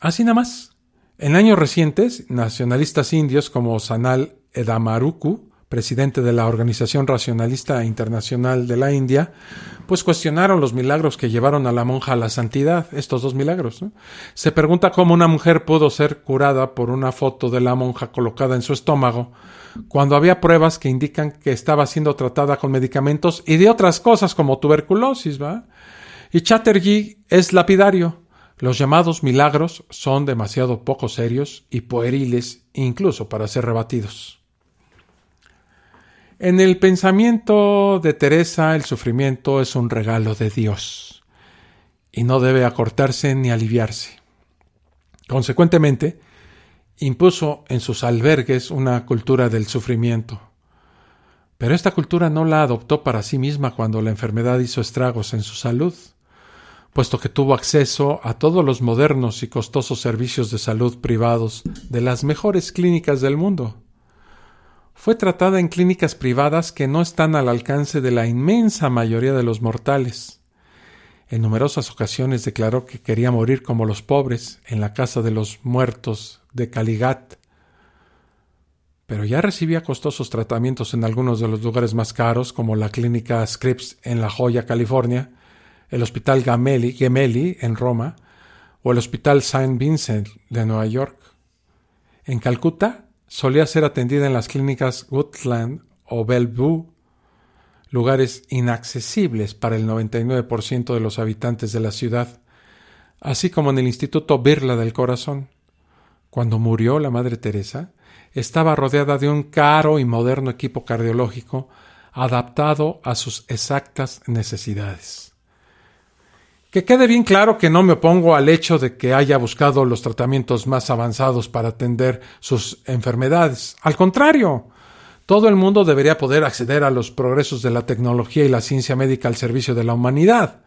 Así nada más. En años recientes, nacionalistas indios como Sanal Edamaruku, presidente de la Organización Racionalista Internacional de la India, pues cuestionaron los milagros que llevaron a la monja a la santidad, estos dos milagros, ¿no? Se pregunta cómo una mujer pudo ser curada por una foto de la monja colocada en su estómago, cuando había pruebas que indican que estaba siendo tratada con medicamentos y de otras cosas como tuberculosis, ¿va? Y Chatterjee es lapidario. Los llamados milagros son demasiado poco serios y pueriles, incluso para ser rebatidos. En el pensamiento de Teresa, el sufrimiento es un regalo de Dios y no debe acortarse ni aliviarse. Consecuentemente, impuso en sus albergues una cultura del sufrimiento. Pero esta cultura no la adoptó para sí misma cuando la enfermedad hizo estragos en su salud, puesto que tuvo acceso a todos los modernos y costosos servicios de salud privados de las mejores clínicas del mundo. Fue tratada en clínicas privadas que no están al alcance de la inmensa mayoría de los mortales. En numerosas ocasiones declaró que quería morir como los pobres en la casa de los muertos de Caligat. Pero ya recibía costosos tratamientos en algunos de los lugares más caros, como la clínica Scripps en La Joya, California, el Hospital Gemelli en Roma o el Hospital St. Vincent de Nueva York. En Calcuta solía ser atendida en las clínicas Woodland o Bellevue, lugares inaccesibles para el 99% de los habitantes de la ciudad, así como en el Instituto Birla del Corazón. Cuando murió la Madre Teresa, estaba rodeada de un caro y moderno equipo cardiológico adaptado a sus exactas necesidades. Que quede bien claro que no me opongo al hecho de que haya buscado los tratamientos más avanzados para atender sus enfermedades. Al contrario, todo el mundo debería poder acceder a los progresos de la tecnología y la ciencia médica al servicio de la humanidad.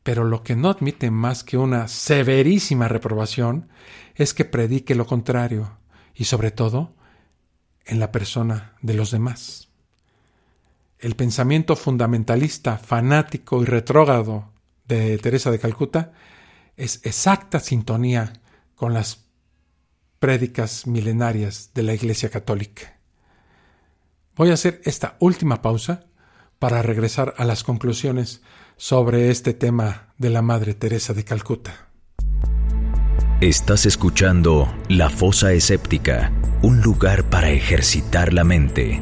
Pero lo que no admite más que una severísima reprobación es que predique lo contrario, y sobre todo en la persona de los demás. El pensamiento fundamentalista, fanático y retrógrado de Teresa de Calcuta es exacta sintonía con las prédicas milenarias de la Iglesia Católica. Voy a hacer esta última pausa para regresar a las conclusiones sobre este tema de la Madre Teresa de Calcuta. Estás escuchando La Fosa Escéptica, un lugar para ejercitar la mente.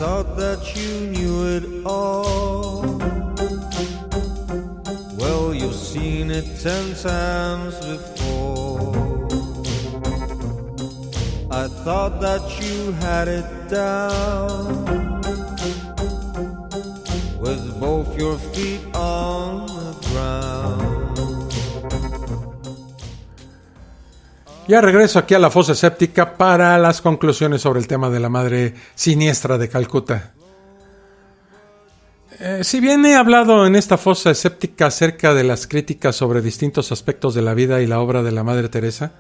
thought that you knew it all. Well, you've seen it 10 times before. I thought that you had it down, with both your feet on the ground. Ya regreso aquí a la fosa séptica para las conclusiones sobre el tema de la Madre Siniestra de Calcuta. Si bien he hablado en esta fosa escéptica acerca de las críticas sobre distintos aspectos de la vida y la obra de la Madre Teresa,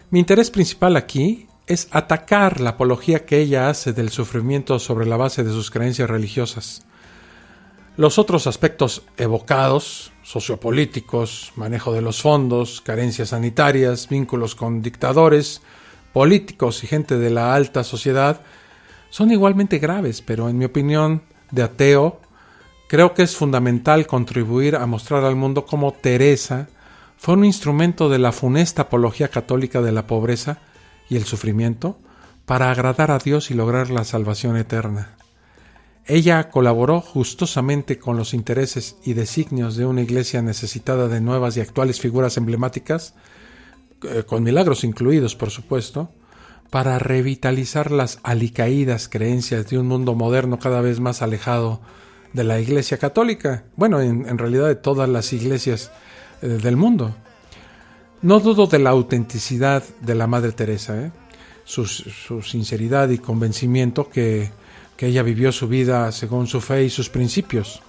mi interés principal aquí es atacar la apología que ella hace del sufrimiento sobre la base de sus creencias religiosas. Los otros aspectos evocados, sociopolíticos, manejo de los fondos, carencias sanitarias, vínculos con dictadores, políticos y gente de la alta sociedad, son igualmente graves, pero en mi opinión de ateo, creo que es fundamental contribuir a mostrar al mundo cómo Teresa fue un instrumento de la funesta apología católica de la pobreza y el sufrimiento para agradar a Dios y lograr la salvación eterna. Ella colaboró gustosamente con los intereses y designios de una iglesia necesitada de nuevas y actuales figuras emblemáticas, con milagros incluidos, por supuesto, para revitalizar las alicaídas creencias de un mundo moderno cada vez más alejado de la Iglesia Católica, bueno, en realidad de todas las iglesias del mundo. No dudo de la autenticidad de la Madre Teresa, su sinceridad y convencimiento que ella vivió su vida según su fe y sus principios.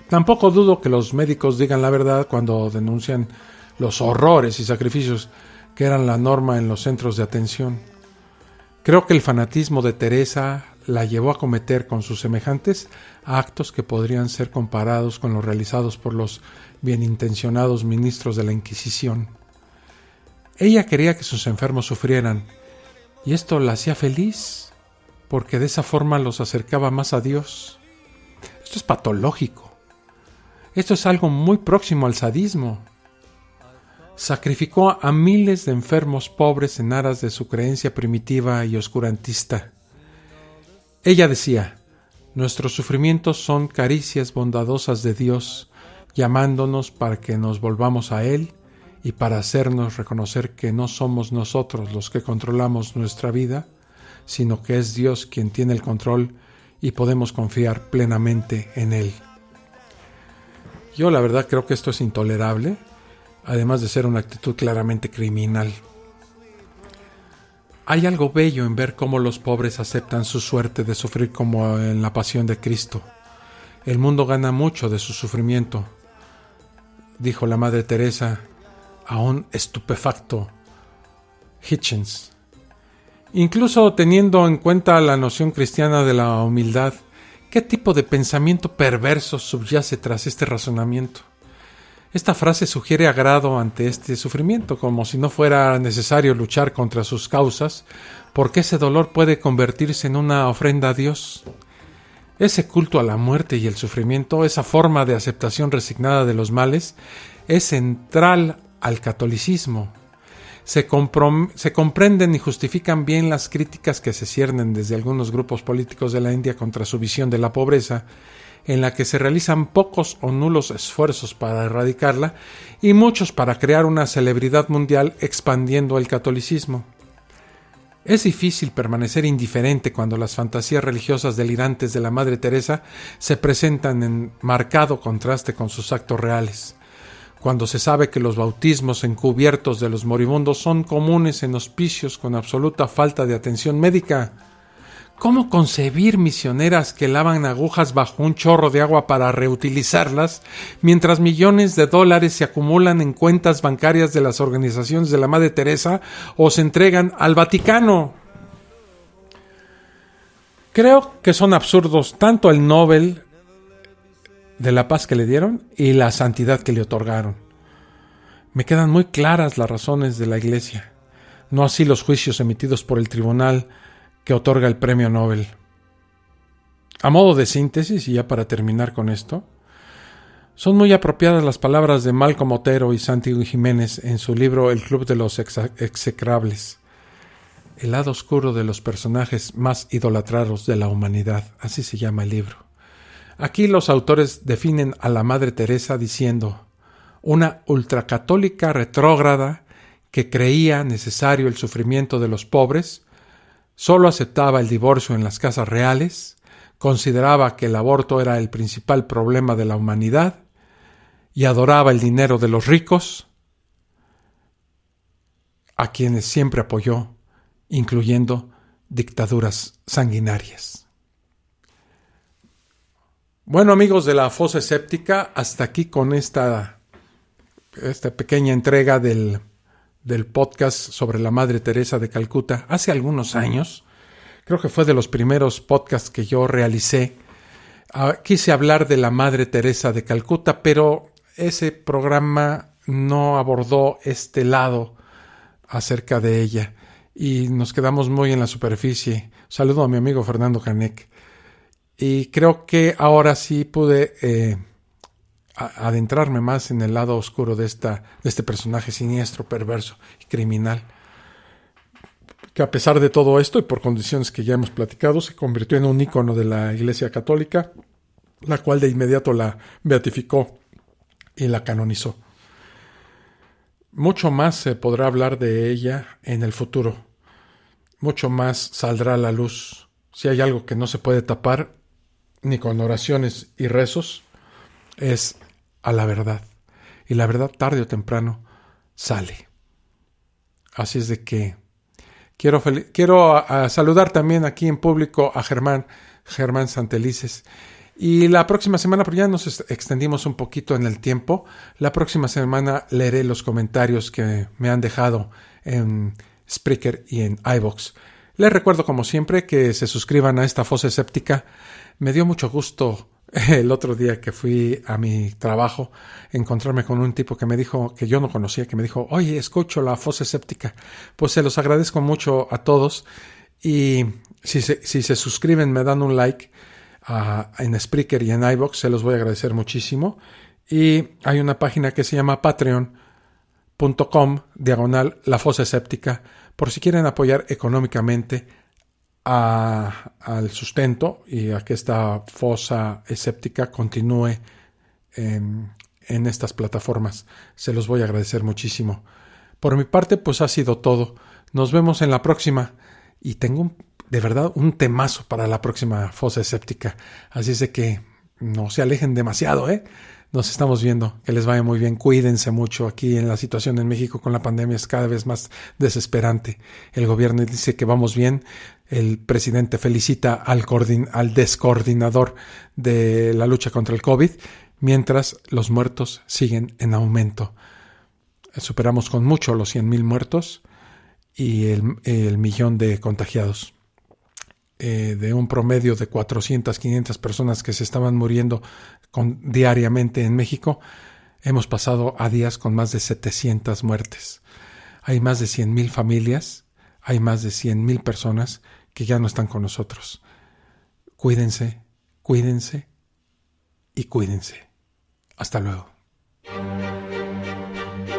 Tampoco dudo que los médicos digan la verdad cuando denuncian los horrores y sacrificios que eran la norma en los centros de atención. Creo que el fanatismo de Teresa la llevó a cometer con sus semejantes actos que podrían ser comparados con los realizados por los bienintencionados ministros de la Inquisición. Ella quería que sus enfermos sufrieran, y esto la hacía feliz, porque de esa forma los acercaba más a Dios. Esto es patológico. Esto es algo muy próximo al sadismo. Sacrificó a miles de enfermos pobres en aras de su creencia primitiva y oscurantista. Ella decía: nuestros sufrimientos son caricias bondadosas de Dios, llamándonos para que nos volvamos a Él y para hacernos reconocer que no somos nosotros los que controlamos nuestra vida, sino que es Dios quien tiene el control y podemos confiar plenamente en Él. Yo la verdad creo que esto es intolerable, además de ser una actitud claramente criminal. Hay algo bello en ver cómo los pobres aceptan su suerte de sufrir como en la pasión de Cristo. El mundo gana mucho de su sufrimiento, dijo la Madre Teresa a un estupefacto Hitchens. Incluso teniendo en cuenta la noción cristiana de la humildad, ¿qué tipo de pensamiento perverso subyace tras este razonamiento? Esta frase sugiere agrado ante este sufrimiento, como si no fuera necesario luchar contra sus causas, porque ese dolor puede convertirse en una ofrenda a Dios. Ese culto a la muerte y el sufrimiento, esa forma de aceptación resignada de los males, es central al catolicismo. Se comprenden y justifican bien las críticas que se ciernen desde algunos grupos políticos de la India contra su visión de la pobreza, en la que se realizan pocos o nulos esfuerzos para erradicarla y muchos para crear una celebridad mundial expandiendo el catolicismo. Es difícil permanecer indiferente cuando las fantasías religiosas delirantes de la Madre Teresa se presentan en marcado contraste con sus actos reales. Cuando se sabe que los bautismos encubiertos de los moribundos son comunes en hospicios con absoluta falta de atención médica. ¿Cómo concebir misioneras que lavan agujas bajo un chorro de agua para reutilizarlas, mientras millones de dólares se acumulan en cuentas bancarias de las organizaciones de la Madre Teresa o se entregan al Vaticano? Creo que son absurdos tanto el Nobel de la paz que le dieron y la santidad que le otorgaron. Me quedan muy claras las razones de la Iglesia, no así los juicios emitidos por el tribunal que otorga el premio Nobel. A modo de síntesis, y ya para terminar con esto, son muy apropiadas las palabras de Malcolm Otero y Santi Jiménez en su libro El Club de los Execrables. El lado oscuro de los personajes más idolatrados de la humanidad, así se llama el libro. Aquí los autores definen a la Madre Teresa diciendo: una ultracatólica retrógrada que creía necesario el sufrimiento de los pobres, solo aceptaba el divorcio en las casas reales, consideraba que el aborto era el principal problema de la humanidad y adoraba el dinero de los ricos, a quienes siempre apoyó, incluyendo dictaduras sanguinarias. Bueno, amigos de la Fosa Escéptica, hasta aquí con esta pequeña entrega del podcast sobre la Madre Teresa de Calcuta. Hace algunos años, creo que fue de los primeros podcasts que yo realicé, quise hablar de la Madre Teresa de Calcuta, pero ese programa no abordó este lado acerca de ella y nos quedamos muy en la superficie. Saludo a mi amigo Fernando Canek. Y creo que ahora sí pude adentrarme más en el lado oscuro de este personaje siniestro, perverso y criminal, que a pesar de todo esto y por condiciones que ya hemos platicado, se convirtió en un ícono de la Iglesia Católica, la cual de inmediato la beatificó y la canonizó. Mucho más se podrá hablar de ella en el futuro. Mucho más saldrá a la luz. Si hay algo que no se puede tapar, ni con oraciones y rezos, es a la verdad. Y la verdad, tarde o temprano, sale. Así es de que quiero saludar también aquí en público a Germán Santelices. Y la próxima semana, pero ya nos extendimos un poquito en el tiempo, la próxima semana leeré los comentarios que me han dejado en Spreaker y en iVoox. Les recuerdo, como siempre, que se suscriban a esta Fosa Escéptica. Me dio mucho gusto el otro día que fui a mi trabajo encontrarme con un tipo que me dijo, que yo no conocía, que me dijo: oye, escucho la Fosa Escéptica. Pues se los agradezco mucho a todos, y si se suscriben, me dan un like en Spreaker y en iVoox, se los voy a agradecer muchísimo. Y hay una página que se llama patreon.com/La Fosa Escéptica, por si quieren apoyar económicamente al sustento y a que esta Fosa Escéptica continúe en estas plataformas. Se los voy a agradecer muchísimo. Por mi parte, pues ha sido todo. Nos vemos en la próxima, y tengo de verdad un temazo para la próxima Fosa Escéptica. Así es de que no se alejen demasiado, Nos estamos viendo. Que les vaya muy bien. Cuídense mucho. Aquí en la situación en México con la pandemia es cada vez más desesperante. El gobierno dice que vamos bien. El presidente felicita al descoordinador de la lucha contra el COVID, mientras los muertos siguen en aumento. Superamos con mucho los 100,000 muertos y el millón de contagiados. De un promedio de 400, 500 personas que se estaban muriendo diariamente en México, hemos pasado a días con más de 700 muertes. Hay más de 100,000 familias, hay más de 100,000 personas que ya no están con nosotros. Cuídense, cuídense y cuídense. Hasta luego.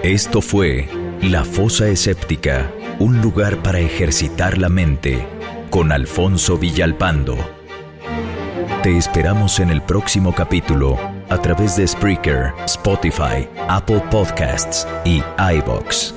Esto fue La Fosa Escéptica, un lugar para ejercitar la mente, con Alfonso Villalpando. Te esperamos en el próximo capítulo a través de Spreaker, Spotify, Apple Podcasts y iVoox.